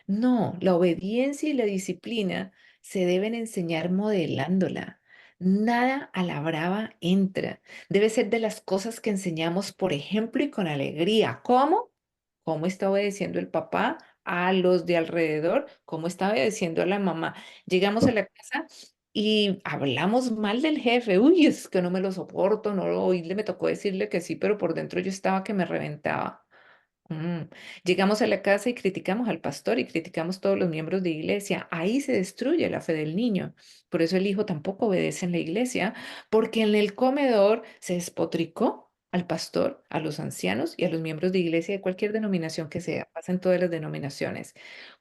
No, la obediencia y la disciplina se deben enseñar modelándola. Nada a la brava entra. Debe ser de las cosas que enseñamos, por ejemplo, y con alegría. ¿Cómo? ¿Cómo está obedeciendo el papá a los de alrededor? ¿Cómo está obedeciendo a la mamá? Llegamos a la casa y hablamos mal del jefe. Uy, es que no me lo soporto, no lo oí, me tocó decirle que sí, pero por dentro yo estaba que me reventaba. Mm. Llegamos a la casa y criticamos al pastor y criticamos todos los miembros de iglesia. Ahí se destruye la fe del niño. Por eso el hijo tampoco obedece en la iglesia, porque en el comedor se despotricó al pastor, a los ancianos y a los miembros de iglesia de cualquier denominación que sea. Pasa en todas las denominaciones.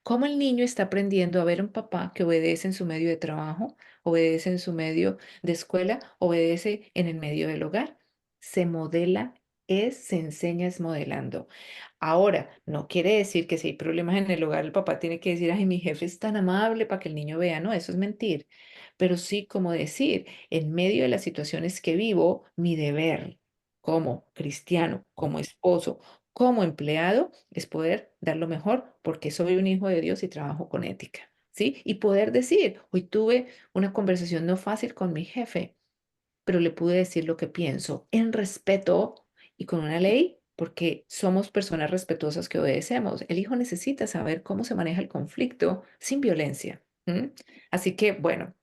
¿Cómo el niño está aprendiendo a ver a un papá que obedece en su medio de trabajo, obedece en su medio de escuela, obedece en el medio del hogar? Se modela, se enseña es modelando. Ahora, no quiere decir que si hay problemas en el hogar, el papá tiene que decir, ay, mi jefe es tan amable para que el niño vea. No, eso es mentir. Pero sí, como decir, en medio de las situaciones que vivo, mi deber como cristiano, como esposo, como empleado, es poder dar lo mejor porque soy un hijo de Dios y trabajo con ética. ¿Sí? Y poder decir, hoy tuve una conversación no fácil con mi jefe, pero le pude decir lo que pienso en respeto y con una ley, porque somos personas respetuosas que obedecemos. El hijo necesita saber cómo se maneja el conflicto sin violencia. ¿M? Así que, bueno,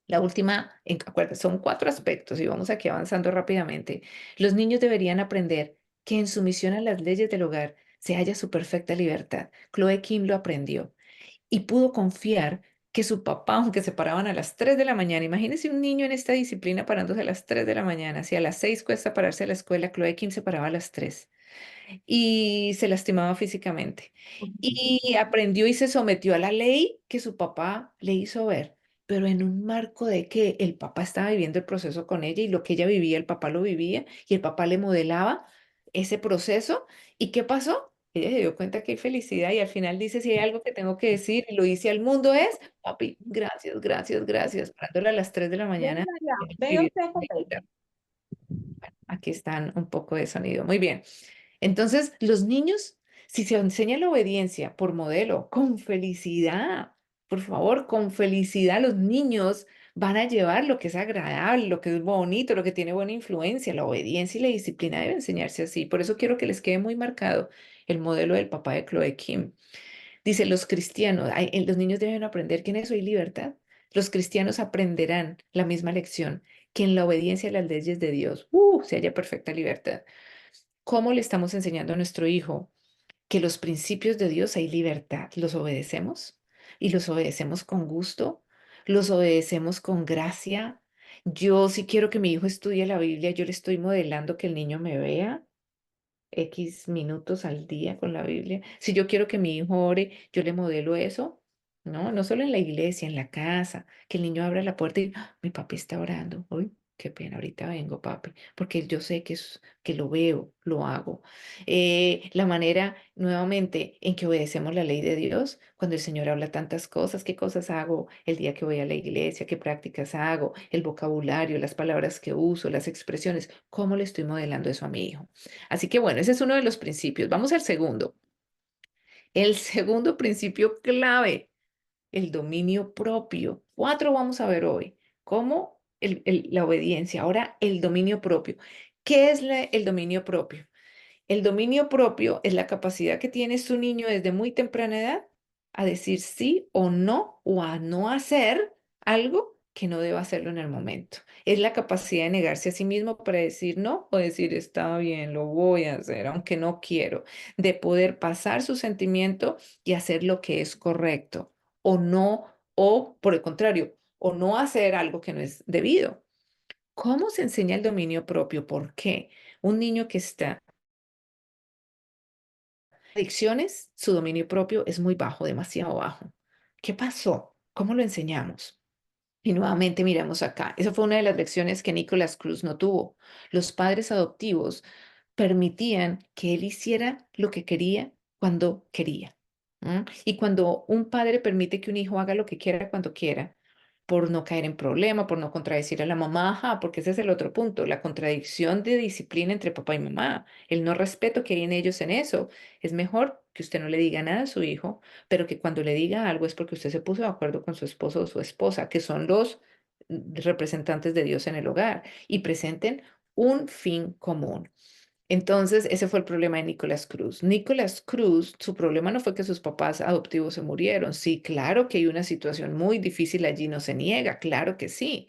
la última, acuérdate, son 4 aspectos y vamos aquí avanzando rápidamente. Los niños deberían aprender que en sumisión a las leyes del hogar se halla su perfecta libertad. Chloe Kim lo aprendió y pudo confiar que su papá, aunque se paraban a las 3 de la mañana, imagínese un niño en esta disciplina parándose a las 3 de la mañana, si a las 6 cuesta pararse a la escuela, Chloe Kim se paraba a las 3 y se lastimaba físicamente. Y aprendió y se sometió a la ley que su papá le hizo ver, pero en un marco de que el papá estaba viviendo el proceso con ella y lo que ella vivía, el papá lo vivía y el papá le modelaba ese proceso. ¿Y qué pasó? Ella se dio cuenta que hay felicidad y al final dice, si hay algo que tengo que decir y lo hice al mundo es, papi, gracias, gracias, gracias, parándola a las 3 de la mañana. Venga usted con Pepe. Aquí están un poco de sonido. Muy bien. Entonces, los niños, si se enseña la obediencia por modelo, con felicidad, por favor, con felicidad, los niños van a llevar lo que es agradable, lo que es bonito, lo que tiene buena influencia. La obediencia y la disciplina deben enseñarse así. Por eso quiero que les quede muy marcado el modelo del papá de Chloe Kim. Dice, los cristianos, los niños deben aprender que en eso hay libertad. Los cristianos aprenderán la misma lección, que en la obediencia a las leyes de Dios, se haya perfecta libertad. ¿Cómo le estamos enseñando a nuestro hijo que los principios de Dios hay libertad? ¿Los obedecemos? ¿Y los obedecemos con gusto? ¿Los obedecemos con gracia? Yo si quiero que mi hijo estudie la Biblia, yo le estoy modelando que el niño me vea. X minutos al día con la Biblia. Si yo quiero que mi hijo ore, yo le modelo eso. No, no solo en la iglesia, en la casa, que el niño abra la puerta y "Ah, mi papi está orando. Uy, qué pena, ahorita vengo, papi, porque yo sé que lo veo, lo hago. La manera, nuevamente, en que obedecemos la ley de Dios, cuando el Señor habla tantas cosas, qué cosas hago el día que voy a la iglesia, qué prácticas hago, el vocabulario, las palabras que uso, las expresiones, cómo le estoy modelando eso a mi hijo. Así que bueno, ese es uno de los principios. Vamos al segundo. El segundo principio clave, el dominio propio. 4 vamos a ver hoy. ¿Cómo? La obediencia. Ahora, el dominio propio. ¿Qué es el dominio propio? El dominio propio es la capacidad que tiene su niño desde muy temprana edad a decir sí o no o a no hacer algo que no deba hacerlo en el momento. Es la capacidad de negarse a sí mismo para decir no o decir está bien, lo voy a hacer, aunque no quiero, de poder pasar su sentimiento y hacer lo que es correcto o no, o por el contrario, o no hacer algo que no es debido. ¿Cómo se enseña el dominio propio? ¿Por qué? Un niño que está en adicciones, su dominio propio es muy bajo, demasiado bajo. ¿Qué pasó? ¿Cómo lo enseñamos? Y nuevamente miramos acá. Esa fue una de las lecciones que Nicholas Cruz no tuvo. Los padres adoptivos permitían que él hiciera lo que quería cuando quería. Y cuando un padre permite que un hijo haga lo que quiera cuando quiera, por no caer en problema, por no contradecir a la mamá, ajá, porque ese es el otro punto, la contradicción de disciplina entre papá y mamá, el no respeto que hay en ellos en eso. Es mejor que usted no le diga nada a su hijo, pero que cuando le diga algo es porque usted se puso de acuerdo con su esposo o su esposa, que son los representantes de Dios en el hogar, y presenten un fin común. Entonces, ese fue el problema de Nicolás Cruz. Nicolás Cruz, su problema no fue que sus papás adoptivos se murieron. Sí, claro que hay una situación muy difícil allí, no se niega, claro que sí.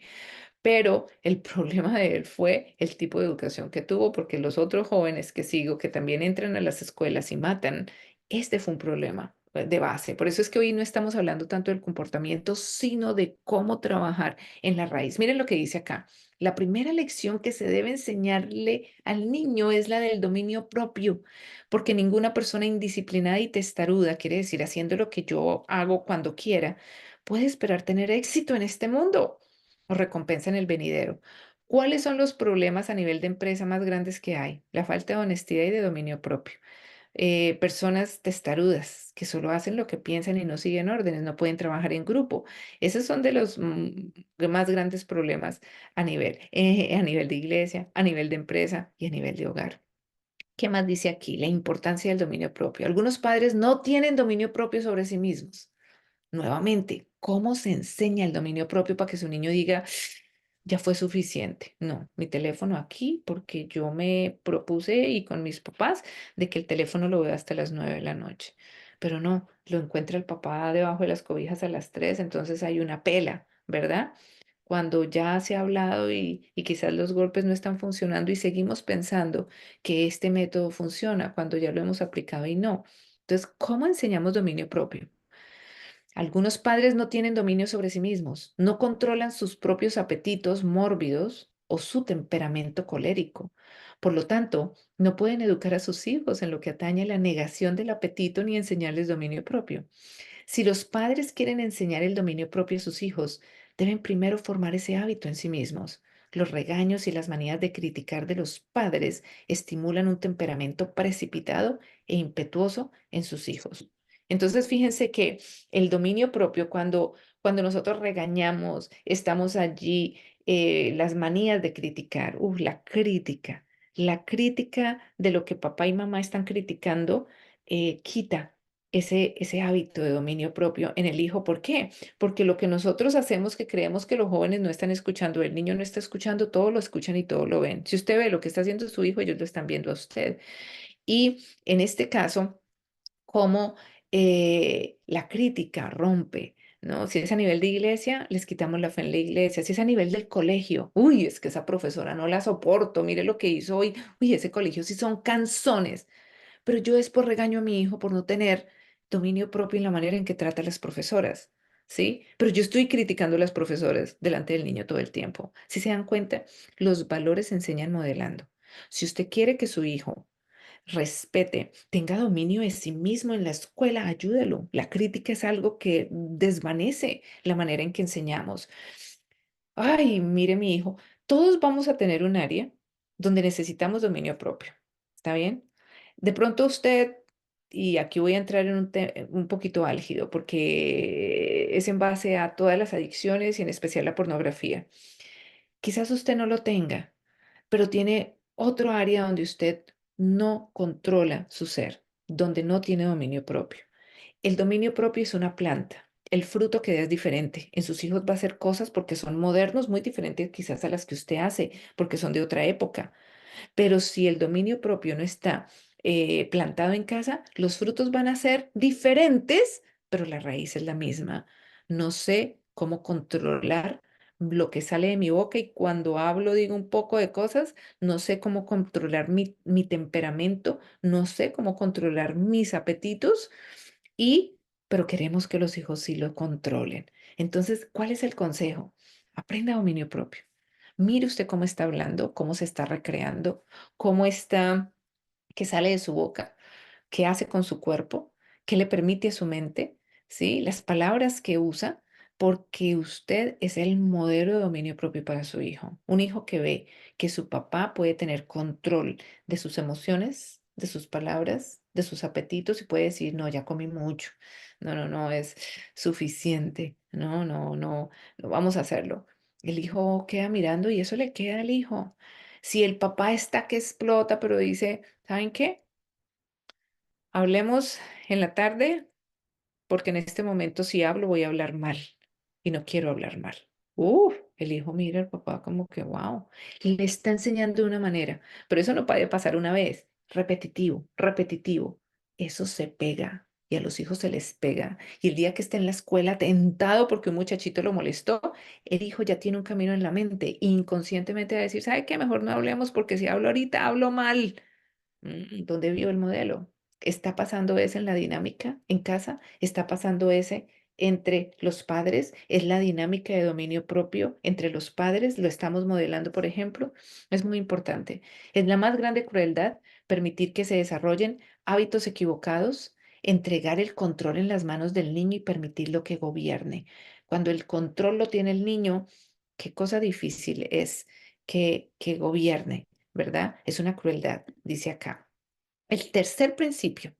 Pero el problema de él fue el tipo de educación que tuvo, porque los otros jóvenes que sigo, que también entran a las escuelas y matan, este fue un problema de base. Por eso es que hoy no estamos hablando tanto del comportamiento, sino de cómo trabajar en la raíz. Miren lo que dice acá. La primera lección que se debe enseñarle al niño es la del dominio propio, porque ninguna persona indisciplinada y testaruda, quiere decir haciendo lo que yo hago cuando quiera, puede esperar tener éxito en este mundo o recompensa en el venidero. ¿Cuáles son los problemas a nivel de empresa más grandes que hay? La falta de honestidad y de dominio propio. Personas testarudas que solo hacen lo que piensan y no siguen órdenes, no pueden trabajar en grupo. Esos son de los más grandes problemas a nivel de iglesia, a nivel de empresa y a nivel de hogar. ¿Qué más dice aquí? La importancia del dominio propio. Algunos padres no tienen dominio propio sobre sí mismos. Nuevamente, ¿cómo se enseña el dominio propio para que su niño diga, ya fue suficiente? No, mi teléfono aquí porque yo me propuse y con mis papás de que el teléfono lo vea hasta las 9 de la noche. Pero no, lo encuentra el papá debajo de las cobijas a las 3, entonces hay una pela, ¿verdad? Cuando ya se ha hablado y quizás los golpes no están funcionando y seguimos pensando que este método funciona cuando ya lo hemos aplicado y no. Entonces, ¿cómo enseñamos dominio propio? Algunos padres no tienen dominio sobre sí mismos, no controlan sus propios apetitos mórbidos o su temperamento colérico. Por lo tanto, no pueden educar a sus hijos en lo que atañe a la negación del apetito ni enseñarles dominio propio. Si los padres quieren enseñar el dominio propio a sus hijos, deben primero formar ese hábito en sí mismos. Los regaños y las manías de criticar de los padres estimulan un temperamento precipitado e impetuoso en sus hijos. Entonces, fíjense que el dominio propio, cuando nosotros regañamos, estamos allí, las manías de criticar, la crítica de lo que papá y mamá están criticando, quita ese hábito de dominio propio en el hijo. ¿Por qué? Porque lo que nosotros hacemos que creemos que los jóvenes no están escuchando, el niño no está escuchando, todo lo escuchan y todo lo ven. Si usted ve lo que está haciendo su hijo, ellos lo están viendo a usted. Y en este caso, cómo la crítica rompe, ¿no? Si es a nivel de iglesia, les quitamos la fe en la iglesia. Si es a nivel del colegio, uy, es que esa profesora no la soporto, mire lo que hizo hoy, uy, ese colegio sí son canzones. Pero yo es por regaño a mi hijo por no tener dominio propio en la manera en que trata a las profesoras, ¿sí? Pero yo estoy criticando a las profesoras delante del niño todo el tiempo. Si se dan cuenta, los valores se enseñan modelando. Si usted quiere que su hijo respete, tenga dominio de sí mismo en la escuela, ayúdelo. La crítica es algo que desvanece la manera en que enseñamos. Ay, mire mi hijo, todos vamos a tener un área donde necesitamos dominio propio. ¿Está bien? De pronto usted, y aquí voy a entrar en un poquito álgido, porque es en base a todas las adicciones y en especial la pornografía. Quizás usted no lo tenga, pero tiene otro área donde usted no controla su ser, donde no tiene dominio propio. El dominio propio es una planta. El fruto que da es diferente. En sus hijos va a hacer cosas porque son modernos, muy diferentes quizás a las que usted hace, porque son de otra época. Pero si el dominio propio no está plantado en casa, los frutos van a ser diferentes, pero la raíz es la misma. No sé cómo controlar lo que sale de mi boca y cuando hablo digo un poco de cosas, no sé cómo controlar mi temperamento, no sé cómo controlar mis apetitos pero queremos que los hijos sí lo controlen. Entonces, ¿cuál es el consejo? Aprenda dominio propio. Mire usted cómo está hablando, cómo se está recreando, cómo está, qué sale de su boca, qué hace con su cuerpo, qué le permite a su mente, ¿sí? Las palabras que usa, porque usted es el modelo de dominio propio para su hijo. Un hijo que ve que su papá puede tener control de sus emociones, de sus palabras, de sus apetitos y puede decir, no, ya comí mucho. No, no, no, es suficiente. No, no, no, no vamos a hacerlo. El hijo queda mirando y eso le queda al hijo. Si el papá está que explota, pero dice, ¿saben qué? Hablemos en la tarde porque en este momento si hablo voy a hablar mal y no quiero hablar mal. El hijo mira al papá como que, wow, le está enseñando de una manera, pero eso no puede pasar una vez, repetitivo, repetitivo. Eso se pega y a los hijos se les pega. Y el día que esté en la escuela tentado porque un muchachito lo molestó, el hijo ya tiene un camino en la mente, inconscientemente va a decir, ¿sabe qué? Mejor no hablemos porque si hablo ahorita hablo mal. ¿Dónde vio el modelo? ¿Está pasando ese en la dinámica en casa? ¿Está pasando ese entre los padres? ¿Es la dinámica de dominio propio entre los padres? ¿Lo estamos modelando, por ejemplo? Es muy importante. Es la más grande crueldad permitir que se desarrollen hábitos equivocados, entregar el control en las manos del niño y permitirlo que gobierne. Cuando el control lo tiene el niño, qué cosa difícil es que gobierne. ¿Verdad? Es una crueldad, dice acá. El tercer principio,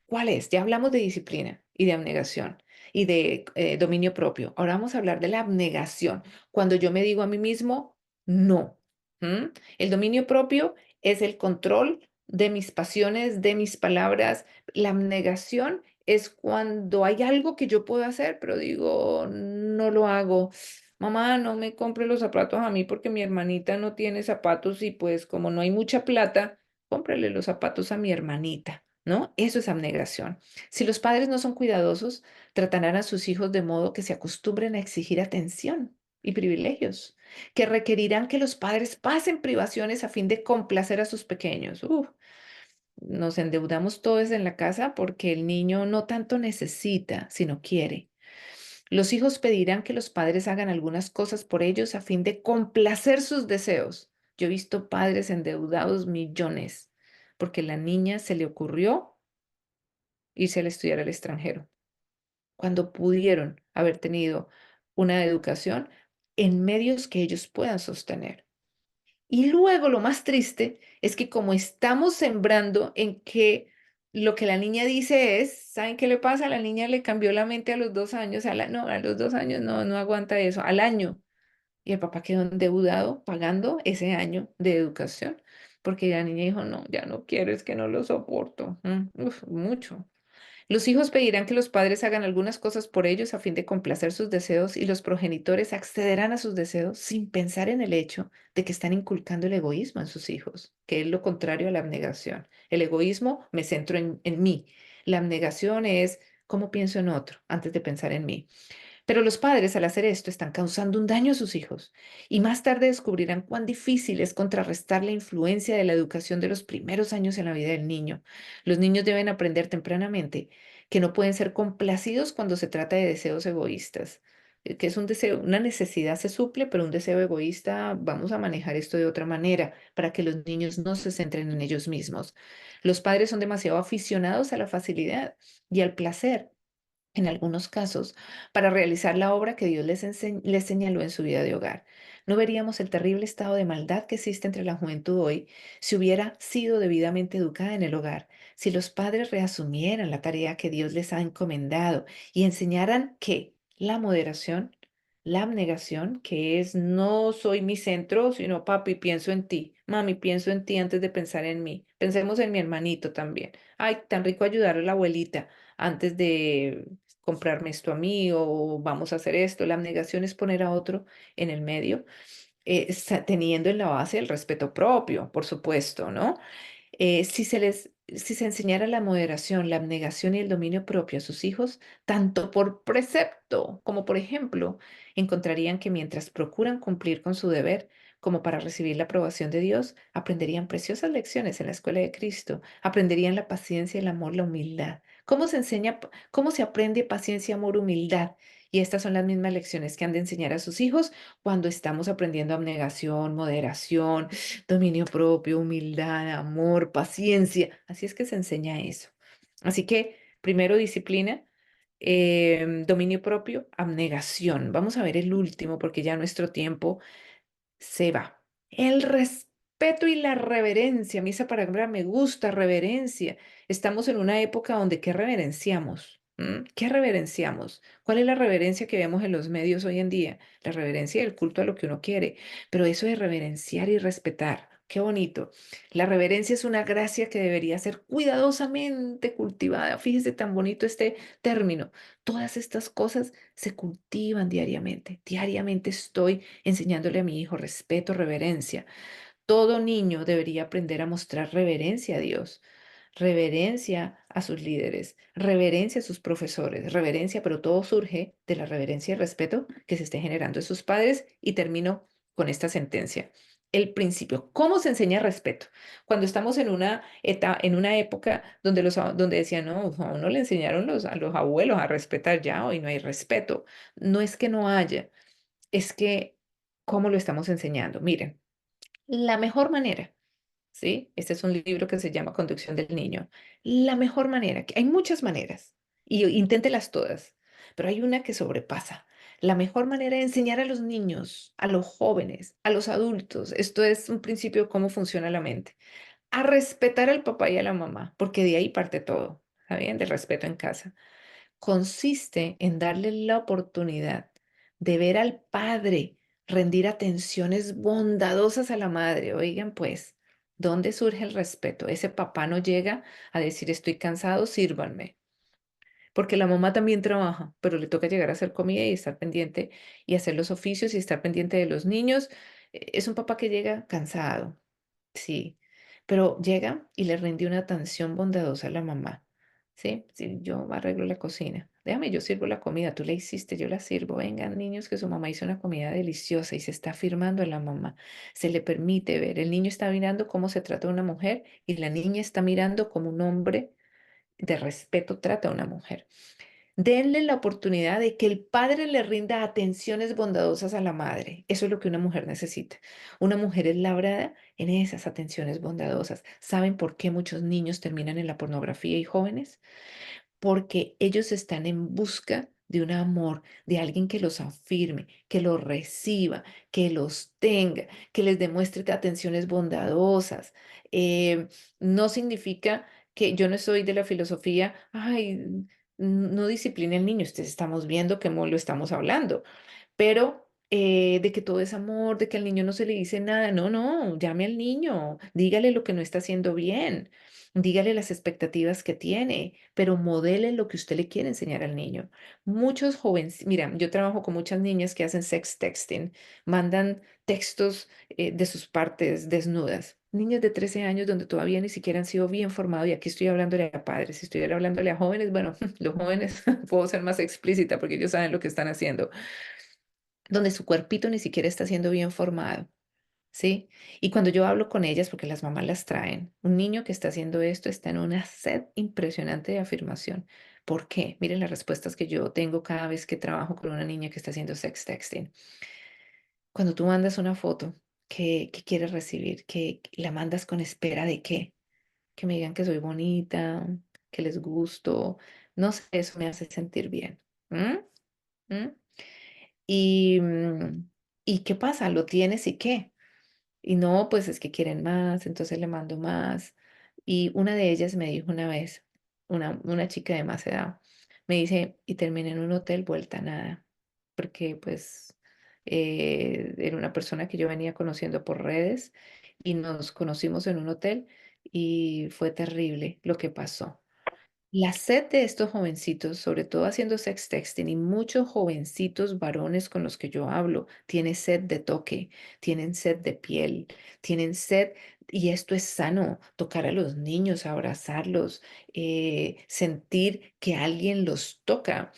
¿cuál es? Ya hablamos de disciplina y de abnegación y de dominio propio. Ahora vamos a hablar de la abnegación. Cuando yo me digo a mí mismo, no. ¿Mm? El dominio propio es el control de mis pasiones, de mis palabras. La abnegación es cuando hay algo que yo puedo hacer, pero digo, no lo hago. Mamá, no me compre los zapatos a mí porque mi hermanita no tiene zapatos y pues como no hay mucha plata, cómprele los zapatos a mi hermanita. ¿No? Eso es abnegación. Si los padres no son cuidadosos, tratarán a sus hijos de modo que se acostumbren a exigir atención y privilegios, que requerirán que los padres pasen privaciones a fin de complacer a sus pequeños. Nos endeudamos todos en la casa porque el niño no tanto necesita, sino quiere. Los hijos pedirán que los padres hagan algunas cosas por ellos a fin de complacer sus deseos. Yo he visto padres endeudados millones porque la niña se le ocurrió irse a estudiar al extranjero, cuando pudieron haber tenido una educación en medios que ellos puedan sostener. Y luego lo más triste es que como estamos sembrando en que lo que la niña dice es, ¿saben qué le pasa? A la niña le cambió la mente a los 2 años, no, a los 2 años no, no aguanta eso, al año. Y el papá quedó endeudado pagando ese año de educación, porque la niña dijo, no, ya no quiero, es que no lo soporto. Mucho. Los hijos pedirán que los padres hagan algunas cosas por ellos a fin de complacer sus deseos y los progenitores accederán a sus deseos sin pensar en el hecho de que están inculcando el egoísmo en sus hijos, que es lo contrario a la abnegación. El egoísmo me centro en mí. La abnegación es cómo pienso en otro antes de pensar en mí. Pero los padres al hacer esto están causando un daño a sus hijos y más tarde descubrirán cuán difícil es contrarrestar la influencia de la educación de los primeros años en la vida del niño. Los niños deben aprender tempranamente que no pueden ser complacidos cuando se trata de deseos egoístas, que es un deseo, una necesidad se suple, pero un deseo egoísta, vamos a manejar esto de otra manera para que los niños no se centren en ellos mismos. Los padres son demasiado aficionados a la facilidad y al placer en algunos casos, para realizar la obra que Dios les señaló en su vida de hogar. No veríamos el terrible estado de maldad que existe entre la juventud hoy si hubiera sido debidamente educada en el hogar, si los padres reasumieran la tarea que Dios les ha encomendado y enseñaran que la moderación, la abnegación, que es no soy mi centro, sino papi, pienso en ti, mami, pienso en ti antes de pensar en mí. Pensemos en mi hermanito también. Ay, tan rico ayudar a la abuelita antes de comprarme esto a mí o vamos a hacer esto. La abnegación es poner a otro en el medio, teniendo en la base el respeto propio, por supuesto, ¿no? Si se enseñara la moderación, la abnegación y el dominio propio a sus hijos, tanto por precepto como por ejemplo, encontrarían que mientras procuran cumplir con su deber, como para recibir la aprobación de Dios, aprenderían preciosas lecciones en la escuela de Cristo, aprenderían la paciencia, el amor, la humildad. ¿Cómo se enseña, cómo se aprende paciencia, amor, humildad? Y estas son las mismas lecciones que han de enseñar a sus hijos cuando estamos aprendiendo abnegación, moderación, dominio propio, humildad, amor, paciencia. Así es que se enseña eso. Así que primero disciplina, dominio propio, abnegación. Vamos a ver el último porque ya nuestro tiempo se va. El respeto y la reverencia. A mí esa palabra me gusta, reverencia. Estamos en una época donde ¿qué reverenciamos? ¿Qué reverenciamos? ¿Cuál es la reverencia que vemos en los medios hoy en día? La reverencia del culto a lo que uno quiere, pero eso de reverenciar y respetar. Qué bonito. La reverencia es una gracia que debería ser cuidadosamente cultivada. Fíjese tan bonito este término. Todas estas cosas se cultivan diariamente. Diariamente estoy enseñándole a mi hijo respeto, reverencia. Todo niño debería aprender a mostrar reverencia a Dios, reverencia a sus líderes, reverencia a sus profesores, reverencia, pero todo surge de la reverencia y respeto que se esté generando en sus padres. Y termino con esta sentencia. El principio, ¿cómo se enseña respeto? Cuando estamos en en una época donde, donde decían, no, a uno le enseñaron a los abuelos a respetar, ya hoy no hay respeto. No es que no haya, es que, ¿cómo lo estamos enseñando? Miren, la mejor manera, ¿sí? Este es un libro que se llama Conducción del Niño. La mejor manera, que hay muchas maneras, y inténtelas todas, pero hay una que sobrepasa. La mejor manera de enseñar a los niños, a los jóvenes, a los adultos, esto es un principio de cómo funciona la mente, a respetar al papá y a la mamá, porque de ahí parte todo, ¿está bien? Del respeto en casa consiste en darle la oportunidad de ver al padre rendir atenciones bondadosas a la madre. Oigan, pues, ¿dónde surge el respeto? Ese papá no llega a decir estoy cansado, sírvanme. Porque la mamá también trabaja, pero le toca llegar a hacer comida y estar pendiente y hacer los oficios y estar pendiente de los niños. Es un papá que llega cansado, sí, pero llega y le rinde una atención bondadosa a la mamá. Sí, sí, yo arreglo la cocina. Déjame, yo sirvo la comida, tú la hiciste, yo la sirvo. Vengan, niños, que su mamá hizo una comida deliciosa y se está afirmando a la mamá. Se le permite ver. El niño está mirando cómo se trata a una mujer y la niña está mirando como un hombre de respeto trata a una mujer. Denle la oportunidad de que el padre le rinda atenciones bondadosas a la madre. Eso es lo que una mujer necesita. Una mujer es labrada en esas atenciones bondadosas. ¿Saben por qué muchos niños terminan en la pornografía y jóvenes? Porque ellos están en busca de un amor, de alguien que los afirme, que los reciba, que los tenga, que les demuestre atenciones bondadosas. Eh, no significa que yo no soy de la filosofía, ay, no disciplina al niño, ustedes estamos viendo cómo lo estamos hablando, pero de que todo es amor, de que al niño no se le dice nada, no, no, llame al niño, dígale lo que no está haciendo bien, dígale las expectativas que tiene, pero modele lo que usted le quiere enseñar al niño. Muchos jóvenes, mira, yo trabajo con muchas niñas que hacen sex texting, mandan textos de sus partes desnudas. Niños de 13 años donde todavía ni siquiera han sido bien formados, y aquí estoy hablándole a padres, si estuviera hablándole a jóvenes, bueno, los jóvenes puedo ser más explícita porque ellos saben lo que están haciendo, donde su cuerpito ni siquiera está siendo bien formado, ¿sí? Y cuando yo hablo con ellas, porque las mamás las traen, un niño que está haciendo esto está en una sed impresionante de afirmación. ¿Por qué? Miren las respuestas que yo tengo cada vez que trabajo con una niña que está haciendo sex texting. Cuando tú mandas una foto que quieres recibir, que la mandas con espera de qué, que me digan que soy bonita, que les gusto, no sé, eso me hace sentir bien. ¿Mm? ¿Mm? Y, ¿y qué pasa? ¿Lo tienes y qué? Y no, pues es que quieren más, entonces le mando más. Y una de ellas me dijo una vez, una chica de más edad, me dice, y terminé en un hotel vuelta a nada, porque pues era una persona que yo venía conociendo por redes y nos conocimos en un hotel y fue terrible lo que pasó. La sed de estos jovencitos, sobre todo haciendo sex texting, y muchos jovencitos varones con los que yo hablo, tienen sed de toque, tienen sed de piel, tienen sed Y esto es sano, tocar a los niños, abrazarlos, sentir que alguien los toca.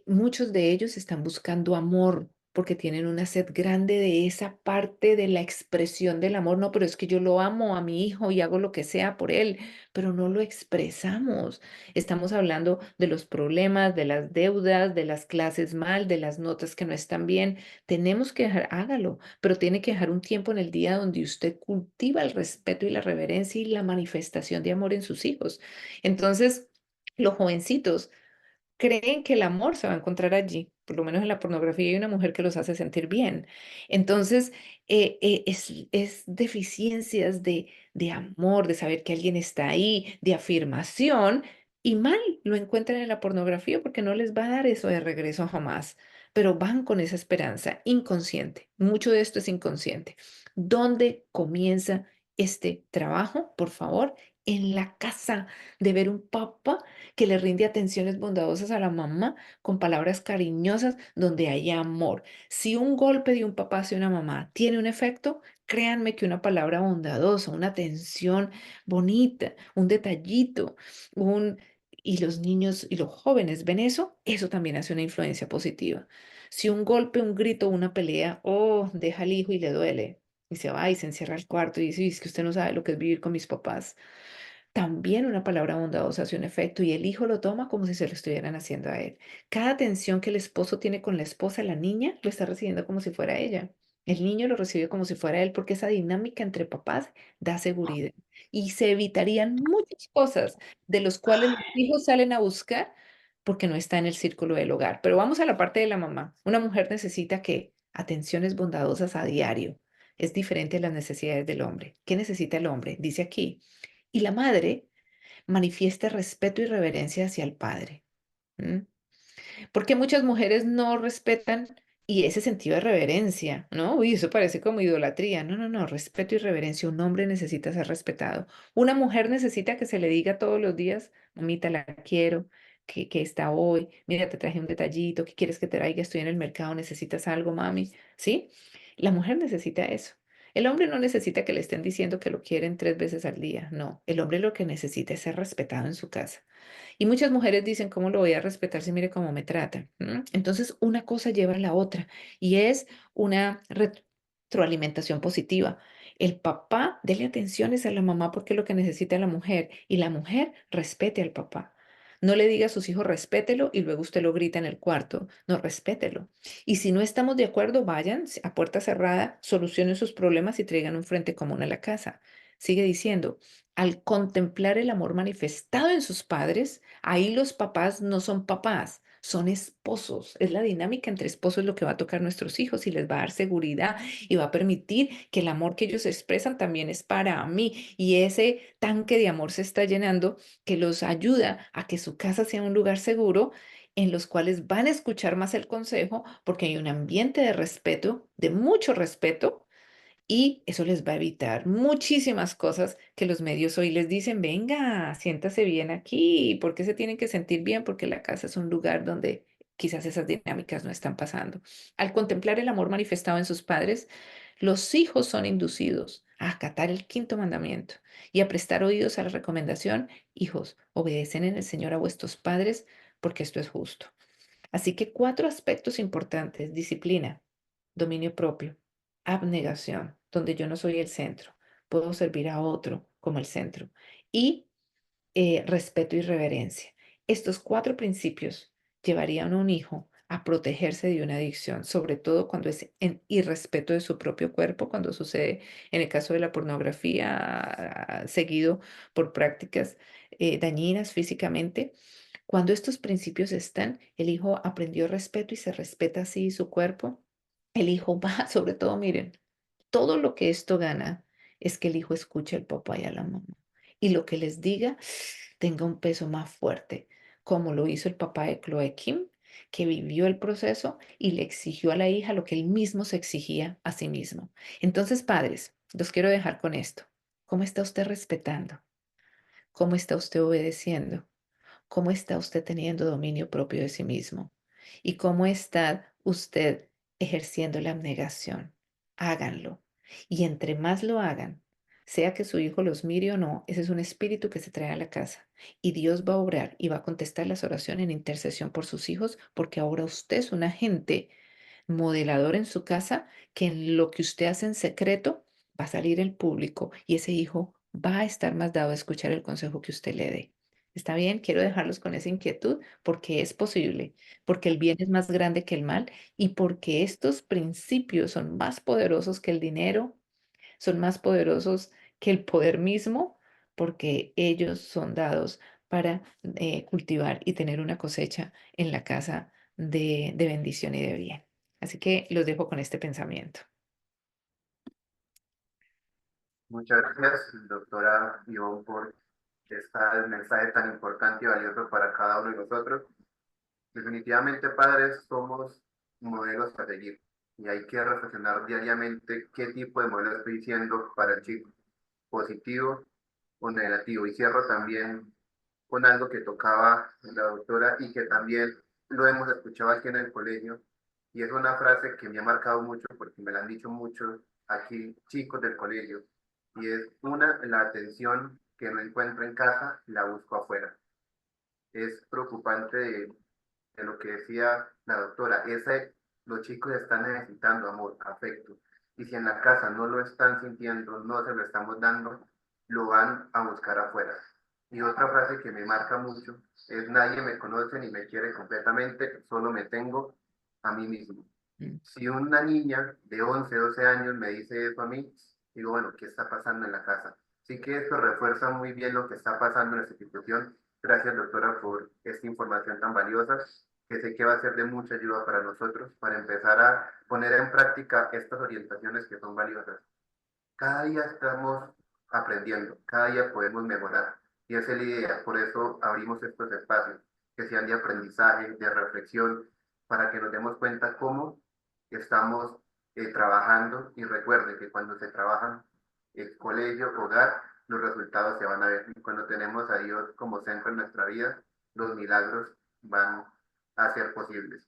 Muchos de ellos están buscando amor porque tienen una sed grande de esa parte de la expresión del amor. No, pero es que yo lo amo a mi hijo y hago lo que sea por él, pero no lo expresamos. Estamos hablando de los problemas, de las deudas, de las clases mal, de las notas que no están bien. Tenemos que dejar, hágalo, pero tiene que dejar un tiempo en el día donde usted cultiva el respeto y la reverencia y la manifestación de amor en sus hijos. Entonces, los jovencitos creen que el amor se va a encontrar allí, por lo menos en la pornografía hay una mujer que los hace sentir bien. Entonces, es deficiencias de amor, de saber que alguien está ahí, de afirmación, y mal lo encuentran en la pornografía porque no les va a dar eso de regreso jamás, pero van con esa esperanza inconsciente. Mucho de esto es inconsciente. ¿Dónde comienza este trabajo? Por favor, en la casa, de ver un papá que le rinde atenciones bondadosas a la mamá con palabras cariñosas donde haya amor. Si un golpe de un papá hacia una mamá tiene un efecto, créanme que una palabra bondadosa, una atención bonita, un detallito, un... Y los niños y los jóvenes ven eso, eso también hace una influencia positiva. Si un golpe, un grito, una pelea, oh, deja al hijo y le duele, y se va y se encierra al cuarto y dice, es que usted no sabe lo que es vivir con mis papás. También una palabra bondadosa hace un efecto y el hijo lo toma como si se lo estuvieran haciendo a él. Cada atención que el esposo tiene con la esposa, la niña lo está recibiendo como si fuera ella. El niño lo recibe como si fuera él porque esa dinámica entre papás da seguridad. Y se evitarían muchas cosas de los cuales los hijos salen a buscar porque no está en el círculo del hogar. Pero vamos a la parte de la mamá. Una mujer necesita que atenciones bondadosas a diario. Es diferente a las necesidades del hombre. ¿Qué necesita el hombre? Dice aquí. Y la madre manifieste respeto y reverencia hacia el padre. ¿M? Porque muchas mujeres no respetan y ese sentido de reverencia, ¿no? Uy, eso parece como idolatría. No, no, no, respeto y reverencia. Un hombre necesita ser respetado. Una mujer necesita que se le diga todos los días, mamita, la quiero, que está hoy, mira, te traje un detallito, ¿qué quieres que te traiga? Estoy en el mercado, necesitas algo, mami, ¿sí? La mujer necesita eso. El hombre no necesita que le estén diciendo que lo quieren 3 veces al día, no. El hombre lo que necesita es ser respetado en su casa. Y muchas mujeres dicen, ¿cómo lo voy a respetar si mire cómo me trata? ¿Mm? Entonces, una cosa lleva a la otra y es una retroalimentación positiva. El papá dele atenciones a la mamá porque es lo que necesita la mujer y la mujer respete al papá. No le diga a sus hijos respételo y luego usted lo grita en el cuarto. No, respételo. Y si no estamos de acuerdo, vayan a puerta cerrada, solucionen sus problemas y traigan un frente común a la casa. Sigue diciendo, al contemplar el amor manifestado en sus padres, ahí los papás no son papás, son esposos. Es la dinámica entre esposos lo que va a tocar a nuestros hijos y les va a dar seguridad y va a permitir que el amor que ellos expresan también es para mí. Y ese tanque de amor se está llenando que los ayuda a que su casa sea un lugar seguro en los cuales van a escuchar más el consejo porque hay un ambiente de respeto, de mucho respeto y eso les va a evitar muchísimas cosas que los medios hoy les dicen, venga, siéntase bien aquí. ¿Por qué se tienen que sentir bien? Porque la casa es un lugar donde quizás esas dinámicas no están pasando. Al contemplar el amor manifestado en sus padres, los hijos son inducidos a acatar el quinto mandamiento y a prestar oídos a la recomendación, hijos, obedecen en el Señor a vuestros padres porque esto es justo. Así que 4 aspectos importantes: disciplina, dominio propio, abnegación, donde yo no soy el centro, puedo servir a otro como el centro, y respeto y reverencia. Estos 4 principios llevarían a un hijo a protegerse de una adicción, sobre todo cuando es en irrespeto de su propio cuerpo, cuando sucede en el caso de la pornografía, seguido por prácticas dañinas físicamente. Cuando estos principios están, el hijo aprendió respeto y se respeta así su cuerpo. El hijo va, sobre todo, miren, todo lo que esto gana es que el hijo escuche al papá y a la mamá. Y lo que les diga tenga un peso más fuerte, como lo hizo el papá de Chloe Kim, que vivió el proceso y le exigió a la hija lo que él mismo se exigía a sí mismo. Entonces, padres, los quiero dejar con esto. ¿Cómo está usted respetando? ¿Cómo está usted obedeciendo? ¿Cómo está usted teniendo dominio propio de sí mismo? ¿Y cómo está usted ejerciendo la abnegación? Háganlo. Y entre más lo hagan, sea que su hijo los mire o no, ese es un espíritu que se trae a la casa. Y Dios va a obrar y va a contestar las oraciones en intercesión por sus hijos, porque ahora usted es un agente modelador en su casa, que en lo que usted hace en secreto va a salir el público y ese hijo va a estar más dado a escuchar el consejo que usted le dé. ¿Está bien? Quiero dejarlos con esa inquietud porque es posible, porque el bien es más grande que el mal y porque estos principios son más poderosos que el dinero, son más poderosos que el poder mismo, porque ellos son dados para cultivar y tener una cosecha en la casa de bendición y de bien. Así que los dejo con este pensamiento. Muchas gracias, doctora Ivonne, por este mensaje tan importante y valioso para cada uno de nosotros. Definitivamente, padres, somos modelos a seguir y hay que reflexionar diariamente qué tipo de modelo estoy diciendo para el chico, positivo o negativo. Y cierro también con algo que tocaba la doctora y que también lo hemos escuchado aquí en el colegio. Y es una frase que me ha marcado mucho porque me la han dicho muchos aquí chicos del colegio. Y es la atención que no encuentro en casa, la busco afuera. Es preocupante de lo que decía la doctora. Los chicos están necesitando amor, afecto. Y si en la casa no lo están sintiendo, no se lo estamos dando, lo van a buscar afuera. Y otra frase que me marca mucho es: nadie me conoce ni me quiere completamente, solo me tengo a mí mismo. Mm. Si una niña de 11 12 años me dice eso a mí, digo, bueno, ¿qué está pasando en la casa? Sí que esto refuerza muy bien lo que está pasando en esta institución. Gracias, doctora, por esta información tan valiosa, que sé que va a ser de mucha ayuda para nosotros, para empezar a poner en práctica estas orientaciones que son valiosas. Cada día estamos aprendiendo, cada día podemos mejorar. Y esa es la idea, por eso abrimos estos espacios, que sean de aprendizaje, de reflexión, para que nos demos cuenta cómo estamos trabajando. Y recuerden que cuando se trabaja el colegio, hogar, los resultados se van a ver. Y cuando tenemos a Dios como centro en nuestra vida, los milagros van a ser posibles.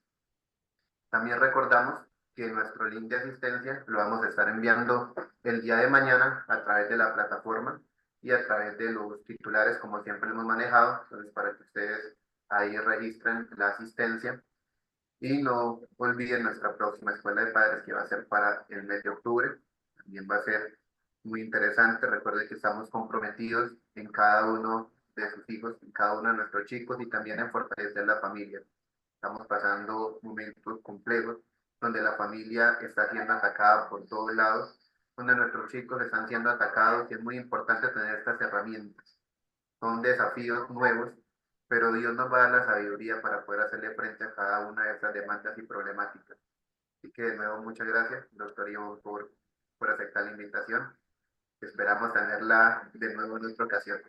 También recordamos que nuestro link de asistencia lo vamos a estar enviando el día de mañana a través de la plataforma y a través de los titulares, como siempre lo hemos manejado. Entonces, para que ustedes ahí registren la asistencia. Y no olviden nuestra próxima escuela de padres, que va a ser para el mes de octubre. También va a ser muy interesante. Recuerden que estamos comprometidos en cada uno de sus hijos, en cada uno de nuestros chicos, y también en fortalecer la familia. Estamos pasando momentos complejos donde la familia está siendo atacada por todos lados, donde nuestros chicos están siendo atacados, y es muy importante tener estas herramientas. Son desafíos nuevos, pero Dios nos va a dar la sabiduría para poder hacerle frente a cada una de esas demandas y problemáticas. Así que de nuevo, muchas gracias, doctor Ivonne, por aceptar la invitación. Esperamos tenerla de nuevo en otra ocasión.